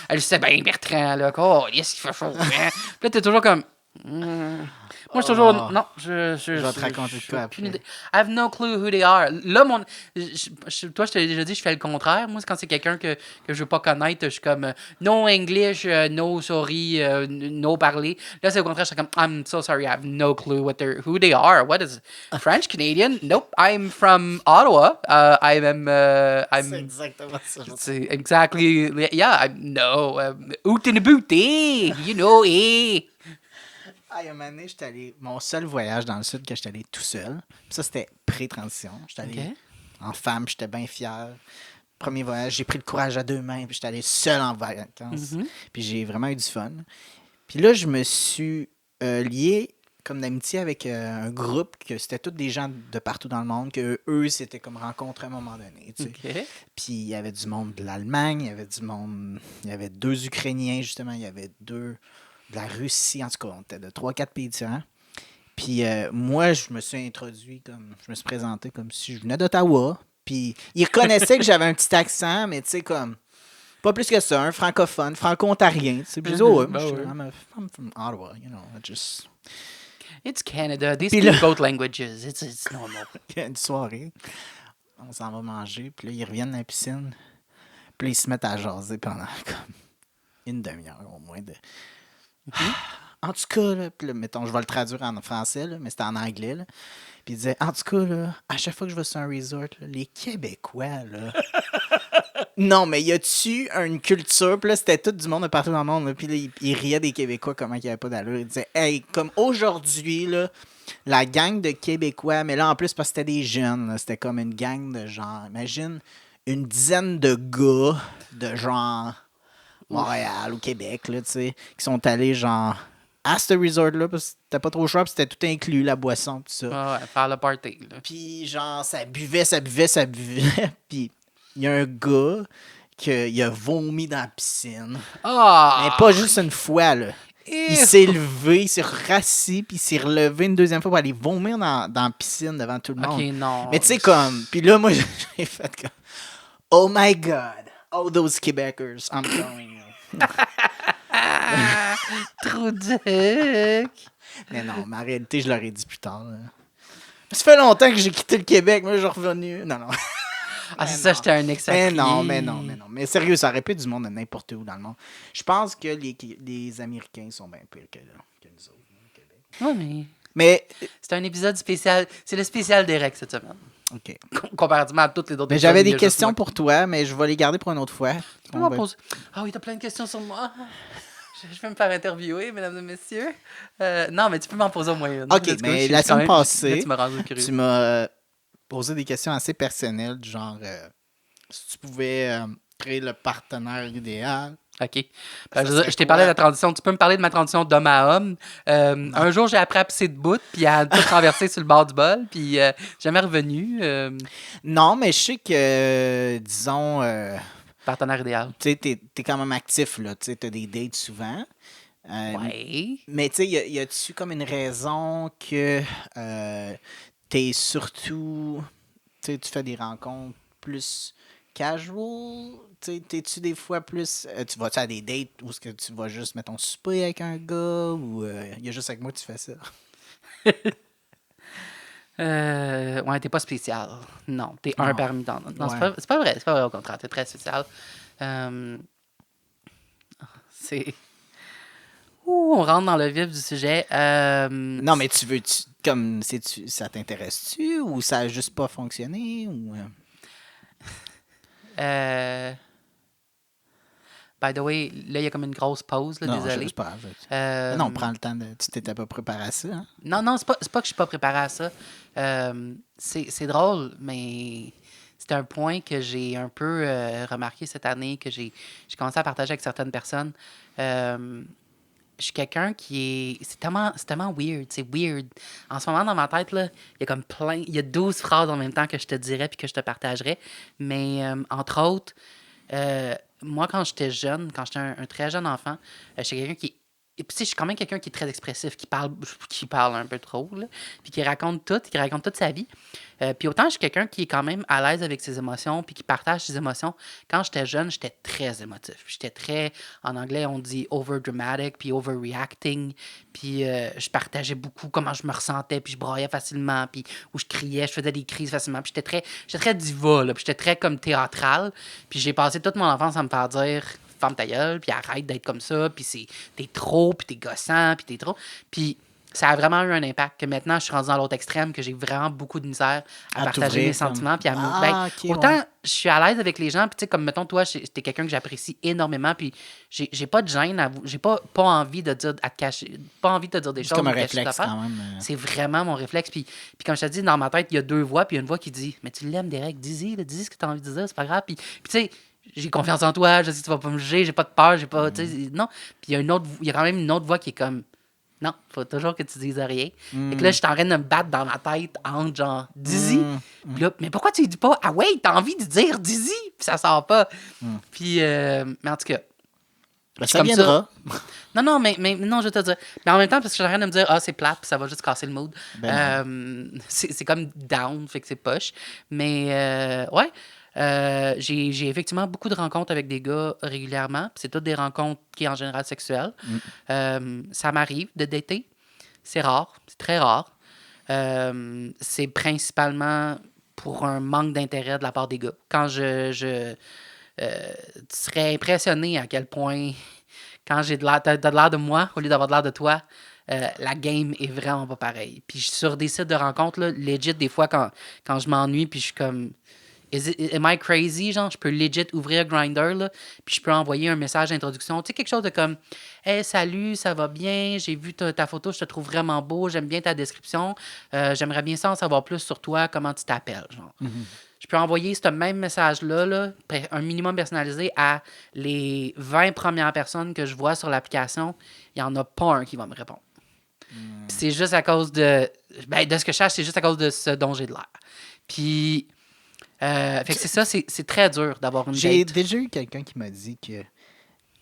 elle sait bien, Bertrand, là, oh, yes, il fait chaud, hein? » Puis là, t'es toujours comme... Moi, je suis toujours... Non, je vais te raconter de quoi après. I have no clue who they are. Là, toi, je t'ai déjà dit, je fais le contraire. Moi, c'est quand c'est quelqu'un que je veux pas connaître, je suis comme no English, no sorry, no parler. Là, c'est le contraire, je suis comme I'm so sorry, I have no clue who they are. What is French, Canadian? Nope, I'm from Ottawa. I'm C'est exactement ça. c'est exactly, yeah, no, out in the booty, you know, eh. Ah, il y a une année, j'étais allé... Mon seul voyage dans le sud que j'étais allé tout seul. Puis ça, c'était pré-transition. J'étais allé en femme, j'étais bien fier. Premier voyage, j'ai pris le courage à 2 mains, puis j'étais allé seul en vacances. Puis j'ai vraiment eu du fun. Puis là, je me suis lié comme d'amitié avec un groupe que c'était tous des gens de partout dans le monde, que eux s'étaient comme rencontrés à un moment donné. Tu sais. OK. Puis il y avait du monde de l'Allemagne, il y avait du monde... Il y avait 2 Ukrainiens, justement, il y avait 2... de la Russie, en tout cas, on était de 3-4 pays différents. Puis moi, je me suis introduit comme... Je me suis présenté comme si je venais d'Ottawa. Puis ils reconnaissaient que j'avais un petit accent, mais tu sais, comme... Pas plus que ça, un francophone, franco-ontarien. Tu sais, puis je dis, oh, ouais, moi, je suis... I'm from Ottawa, you know, I just... It's Canada. They Puis speak là- both languages. It's normal. Il y a une soirée, on s'en va manger, puis là, ils reviennent dans la piscine. Puis là, ils se mettent à jaser pendant comme une demi-heure au moins de... En tout cas, là, puis là, mettons, je vais le traduire en français, là, mais c'était en anglais. Là. Puis il disait, en tout cas, là, à chaque fois que je vais sur un resort, là, les Québécois, là... non, mais y a-tu une culture? Puis là, c'était tout du monde de partout dans le monde. Là, puis là, il riait des Québécois, comment il n'y avait pas d'allure. Il disait, hey, comme aujourd'hui, là, la gang de Québécois, mais là, en plus, parce que c'était des jeunes, là, c'était comme une gang de genre, imagine, une dizaine de gars de genre Montréal ou Québec, là, tu sais, qui sont allés genre à ce resort-là, parce que c'était pas trop cher, puis c'était tout inclus, la boisson, tout ça. Ah ouais, faire le party. Là. Puis genre, ça buvait. Puis il y a un gars qui a vomi dans la piscine. Ah! Mais pas juste une fois, là. Il s'est levé, il s'est rassis, puis il s'est relevé une deuxième fois pour aller vomir dans la piscine devant tout le monde. OK, non. Mais tu sais, comme... Puis là, moi, j'ai fait comme... Oh my God! Oh, those Quebecers, I'm going. Trou duc. Mais non, mais en réalité, je l'aurais dit plus tard. Là. Ça fait longtemps que j'ai quitté le Québec, mais je suis revenu. Non, non. Ah, c'est Mais ça, non. j'étais un ex. Mais non. Mais sérieux, ça aurait pu être du monde de n'importe où dans le monde. Je pense que les Américains sont bien pires que nous autres. Au Québec. Ouais, mais Mais, c'est un épisode spécial. C'est le spécial d'Eric cette semaine. OK. Comparativement à toutes les autres Mais épisodes, j'avais il y des a juste questions moi. pour toi, mais je vais les garder pour une autre fois. Tu peux m'en poser. Ah oui, t'as plein de questions sur moi. Je vais me faire interviewer, mesdames et messieurs. Non, mais tu peux m'en poser au moins une. OK, Let's go, mais je suis la quand semaine même- passée, là, tu m'as rendu curieux. tu m'as posé des questions assez personnelles, du genre si tu pouvais créer le partenaire idéal. OK. Ça Ben, serait je t'ai parlé de quoi? la transition. Tu peux me parler de ma transition d'homme à homme. Un jour, j'ai appris à pisser debout, puis à tout renverser sur le bord du bol, puis jamais revenu. Non, mais je sais que, disons, Partenaire idéal. tu sais, t'es quand même actif, là. Tu sais, t'as des dates souvent. Ouais. Mais tu sais, y a-tu comme une raison que t'es surtout. Tu sais, tu fais des rencontres plus casual? Tu sais, t'es-tu des fois plus. Tu vas-tu à des dates où est-ce que tu vas juste, mettons, souper avec un gars ou y a juste avec moi que tu fais ça? Ouais, t'es pas spécial. Non, t'es un Non. parmi tant d'autres. Non, Ouais. c'est pas vrai. C'est pas vrai, au contraire. T'es très spécial. C'est... Ouh, on rentre dans le vif du sujet. Non, mais tu veux-tu. Comme, ça t'intéresse-tu ou ça a juste pas fonctionné? Ou, By the way, là, il y a comme une grosse pause, là, non, désolé. c'est pas grave. Euh, Non, prends le temps de. Tu t'étais pas préparé à ça, hein? Non, c'est pas que je suis pas préparé à ça. C'est drôle, mais c'est un point que j'ai un peu remarqué cette année, que j'ai commencé à partager avec certaines personnes. Je suis quelqu'un qui est... C'est tellement weird, c'est weird. En ce moment, dans ma tête, là, il y a comme plein... Il y a 12 phrases en même temps que je te dirais puis que je te partagerais. Mais, entre autres, moi, quand j'étais jeune, quand j'étais un très jeune enfant, j'étais quelqu'un qui... Et puis, tu sais, je suis quand même quelqu'un qui est très expressif, qui parle un peu trop, là, puis qui raconte toute sa vie. Puis autant, je suis quelqu'un qui est quand même à l'aise avec ses émotions, puis qui partage ses émotions. Quand j'étais jeune, j'étais très émotif. J'étais très, en anglais, on dit over-dramatic, puis overreacting. Puis je partageais beaucoup comment je me ressentais, puis je braillais facilement, puis où je criais, je faisais des crises facilement. Puis j'étais très diva, là, puis j'étais très comme théâtral. Puis j'ai passé toute mon enfance à me faire dire... ferme ta gueule, puis arrête d'être comme ça, puis t'es trop, puis t'es gossant, puis t'es trop. Puis ça a vraiment eu un impact, que maintenant, je suis rendu dans l'autre extrême, que j'ai vraiment beaucoup de misère à partager t'ouvrir mes sentiments, comme- puis à me... Ah, ben, ok, autant, ouais. je suis à l'aise avec les gens, puis tu sais, comme, mettons, toi, t'es quelqu'un que j'apprécie énormément, puis j'ai pas de gêne à vous... J'ai pas envie de dire, à te cacher... Pas envie de te dire des C'est choses. comme un ou de cacher réflexe tes affaires. quand même. C'est vraiment mon réflexe. Puis comme je te dis, dans ma tête, il y a deux voix. Puis il y a une voix qui dit mais tu l'aimes, Derek, dis-y ce que tu as envie de dire, c'est pas grave. Puis tu sais, j'ai confiance en toi, je sais que tu vas pas me juger, j'ai pas de peur, j'ai pas. Tu sais, non. Puis il y a quand même une autre voix qui est comme non, faut toujours que tu dises rien. Fait que là, je suis en train de me battre dans ma tête entre genre dis-y. Puis là, mais pourquoi tu lui dis pas ah ouais, t'as envie de dire dis-y, puis ça sort pas. Puis mais en tout cas. Ben, c'est ça comme viendra. Non, mais non, je vais te dire. Mais en même temps, parce que je suis en train de me dire, ah, c'est plate, puis ça va juste casser le mood. C'est comme down, fait que c'est poche. Mais ouais, j'ai effectivement beaucoup de rencontres avec des gars régulièrement. Puis c'est toutes des rencontres qui sont en général sexuelles. Ça m'arrive de dater. C'est rare, c'est très rare. C'est principalement pour un manque d'intérêt de la part des gars. Quand tu serais impressionné à quel point, quand t'as de l'air de moi, au lieu d'avoir de l'air de toi, la game est vraiment pas pareille. Puis sur des sites de rencontres, là, legit, des fois, quand je m'ennuie, puis je suis comme... Am I crazy? Genre, je peux legit ouvrir Grindr, là, puis je peux envoyer un message d'introduction. Tu sais, quelque chose de comme « Hey, salut, ça va bien? J'ai vu ta photo, je te trouve vraiment beau, j'aime bien ta description. J'aimerais bien ça en savoir plus sur toi, comment tu t'appelles. » genre. Je peux envoyer ce même message-là, là, un minimum personnalisé, à les 20 premières personnes que je vois sur l'application. Il n'y en a pas un qui va me répondre. Puis c'est juste à cause de... Ben, de ce que je cherche, c'est juste à cause de ce dont j'ai de l'air. Puis... fait que c'est ça, c'est très dur d'avoir une J'ai date. déjà eu quelqu'un qui m'a dit que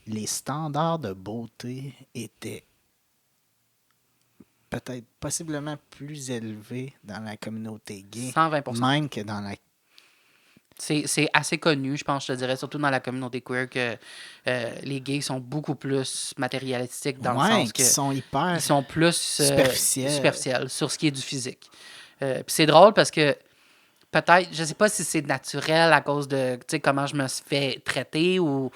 les standards de beauté étaient peut-être possiblement plus élevés dans la communauté gay, 120%. même que dans la C'est assez connu, je pense, je te dirais, surtout dans la communauté queer, que les gays sont beaucoup plus matérialistiques dans le sens que qui sont hyper ils sont plus superficiels sur ce qui est du physique. Puis c'est drôle parce que peut-être, je sais pas si c'est naturel à cause de comment je me suis fait traiter ou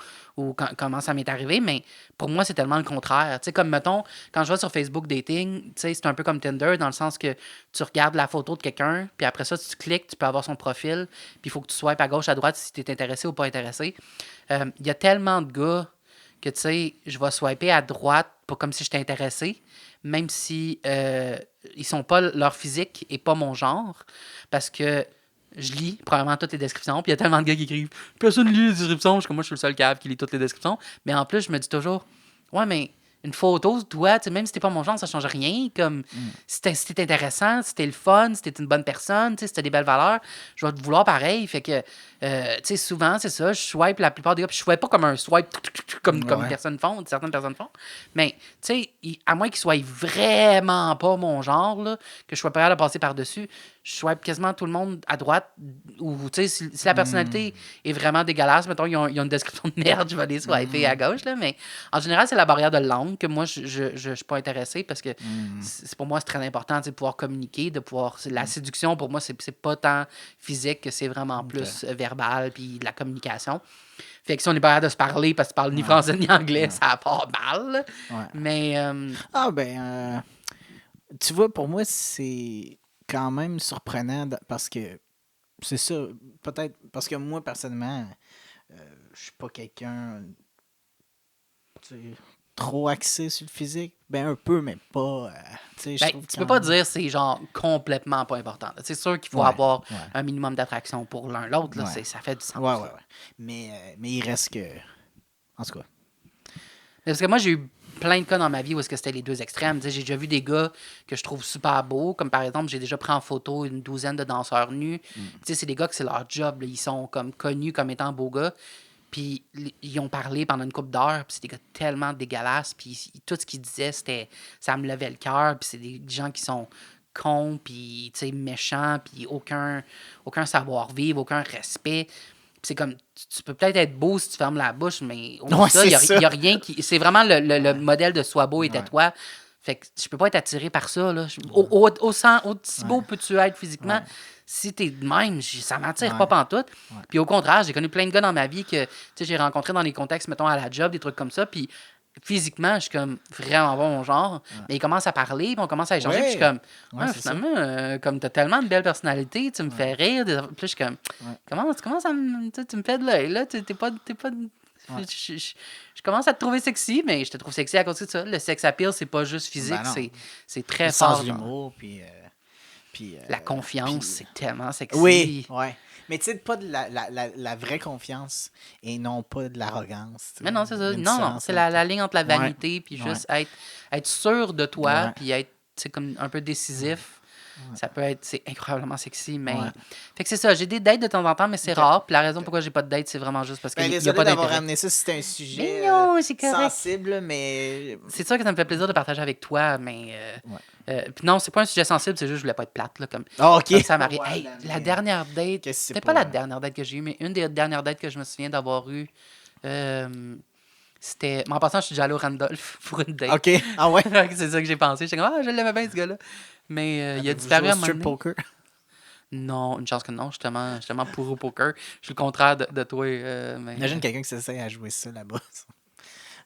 comment ça m'est arrivé, mais pour moi, c'est tellement le contraire. T'sais, comme mettons, quand je vais sur Facebook Dating, c'est un peu comme Tinder dans le sens que tu regardes la photo de quelqu'un, puis après ça, tu cliques, tu peux avoir son profil, puis il faut que tu swipes à gauche, à droite si tu es intéressé ou pas intéressé. Il y a tellement de gars que je vais swiper à droite, pas comme si j'étais intéressé, même si ils sont pas leur physique et pas mon genre, parce que je lis probablement toutes les descriptions, puis il y a tellement de gars qui écrivent « Personne lit les descriptions », je suis comme moi, je suis le seul cave qui lit toutes les descriptions, mais en plus, je me dis toujours « Ouais, mais une photo, toi, même si t'es pas mon genre, ça change rien, comme si t'es intéressant, si t'es le fun, si t'es une bonne personne, si t'as des belles valeurs, je vais te vouloir pareil, fait que, souvent, c'est ça, je swipe la plupart des gars, puis je swipe pas comme un swipe comme certaines personnes font, mais, à moins qu'ils soient vraiment pas mon genre, là, que je sois prêt à passer par-dessus, je swipe quasiment tout le monde à droite, ou, si la personnalité est vraiment dégueulasse, mettons, ils ont une description de merde, je vais les swiper à gauche, là, mais en général, c'est la barrière de langue que moi, je suis pas intéressé, parce que pour moi, c'est très important, de pouvoir communiquer, de pouvoir... La séduction, pour moi, c'est pas tant physique que c'est vraiment plus verbal, puis de la communication. Fait que si on est pas capable de se parler parce que tu parles ni français ni anglais, ça part mal. Ouais. Mais... tu vois, pour moi, c'est quand même surprenant parce que c'est ça, peut-être parce que moi, personnellement, je suis pas quelqu'un trop axé sur le physique. Ben un peu, mais pas. Tu peux pas dire que c'est genre complètement pas important. C'est sûr qu'il faut avoir un minimum d'attraction pour l'un l'autre. Ça fait du sens. Ouais. Mais il reste que. En tout cas. Parce que moi, j'ai eu plein de cas dans ma vie où est-ce que c'était les deux extrêmes. J'ai déjà vu des gars que je trouve super beaux, comme par exemple, j'ai déjà pris en photo une douzaine de danseurs nus. C'est des gars que c'est leur job. Là. Ils sont comme connus comme étant beaux gars. Puis ils ont parlé pendant une couple d'heures, puis c'est des gars tellement dégueulasses, puis tout ce qu'ils disaient, ça me levait le cœur, puis c'est des gens qui sont cons, puis méchants, puis aucun savoir-vivre, aucun respect. Puis c'est comme, tu peux peut-être être beau si tu fermes la bouche, mais au bout de ça, il y a rien qui... C'est vraiment le modèle de sois beau et tais-toi. Fait que je peux pas être attiré par ça, là. Aussi beau peux-tu être physiquement... Si t'es de même, ça m'attire pas pantoute. Puis au contraire, j'ai connu plein de gars dans ma vie que j'ai rencontrés dans les contextes, mettons, à la job, des trucs comme ça. Puis physiquement, je suis comme vraiment bon mon genre. Mais ils commencent à parler, puis on commence à échanger. Puis je suis comme, finalement, comme t'as tellement de belles personnalités, tu me fais rire. Puis là, je suis comme, comment ça me. Tu me fais de l'œil, là. T'es pas. Je commence à te trouver sexy, mais je te trouve sexy à cause de ça. Le sex appeal, c'est pas juste physique, c'est très fort. Le sens de l'humour, puis la confiance, c'est tellement sexy. Oui. Mais tu sais, pas de la vraie confiance et non pas de l'arrogance. Mais non, c'est ça. Non, c'est la ligne entre la vanité puis juste être sûr de toi puis être comme un peu décisif. Ça peut être... C'est incroyablement sexy, mais... Fait que c'est ça. J'ai des dates de temps en temps, mais c'est rare. Puis la raison pourquoi j'ai pas de date, c'est vraiment juste parce qu'il n'y a pas d'intérêt. D'avoir amené ça, c'était un sujet sensible, mais... C'est sûr que ça me fait plaisir de partager avec toi, mais... Puis non, c'est pas un sujet sensible, c'est juste que je voulais pas être plate, là, comme... OK. Ça m'arrive. Hey, la dernière date... C'était pas la dernière date que j'ai eue, mais une des dernières dates que je me souviens d'avoir eue... C'était... Mais en passant, je suis déjà allé au Randolph pour une date. OK. Ah ouais? C'est ça que j'ai pensé. J'étais comme, je l'aimais bien, ce gars-là. Mais il a disparu à un moment donné. poker? Non, une chance que non. Justement pour au poker. Je suis le contraire de toi. Mais... Imagine quelqu'un qui s'essaie à jouer ça là-bas.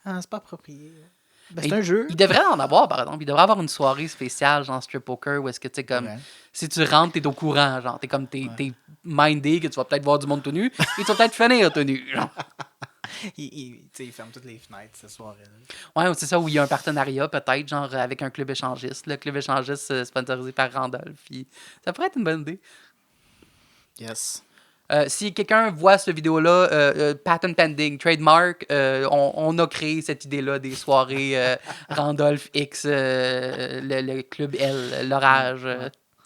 C'est pas approprié. Ben, c'est un jeu. Il devrait en avoir, par exemple. Il devrait avoir une soirée spéciale, genre strip poker, où est-ce que, tu sais, comme, si tu rentres, t'es au courant, genre, t'es mindé que tu vas peut-être voir du monde tout nu, et tu vas peut-être finir tout nu, genre. Il ferme toutes les fenêtres ce soir-là. Ouais, c'est ça, où il y a un partenariat, peut-être, genre, avec un club échangiste. Le club échangiste sponsorisé par Randolph. Puis ça pourrait être une bonne idée. Yes. Si quelqu'un voit cette vidéo-là, patent pending, trademark, on a créé cette idée-là des soirées Randolph X, le club L, l'orage.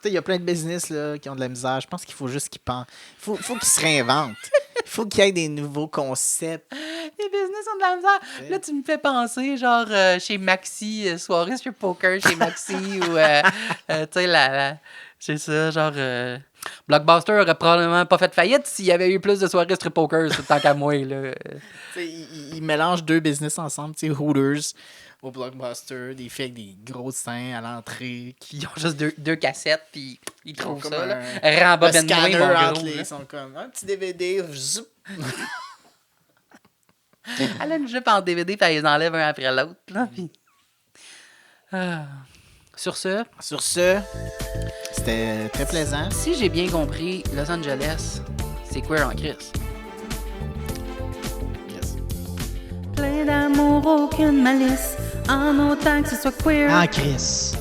Il y a plein de business là, qui ont de la misère. Je pense qu'il faut juste qu'ils pensent. Faut qu'ils se réinventent. Il faut qu'il y ait des nouveaux concepts. Les business ont de la misère. Là, tu me fais penser, genre, chez Maxi, soirée sur poker chez Maxi, ou, tu sais, C'est ça, genre... Blockbuster aurait probablement pas fait faillite s'il y avait eu plus de soirées strip poker, tant qu'à moi, là. Il mélange deux business ensemble, tu sais, Hooters au Blockbuster, des filles avec des gros seins à l'entrée. Ils ont juste deux cassettes, puis ils trouvent comme ça, là. un Rembobine-moi, scanner mon entre gros, les... là. Ils sont comme un petit DVD, zoup. Elle a une jupe en DVD, puis elle les enlève un après l'autre, là, puis... Sur ce, Sur ce, c'était très plaisant. si j'ai bien compris, Los Angeles, c'est queer en crise. Yes. Plein d'amour, aucune malice, en autant que ce soit queer. Ah, Chris.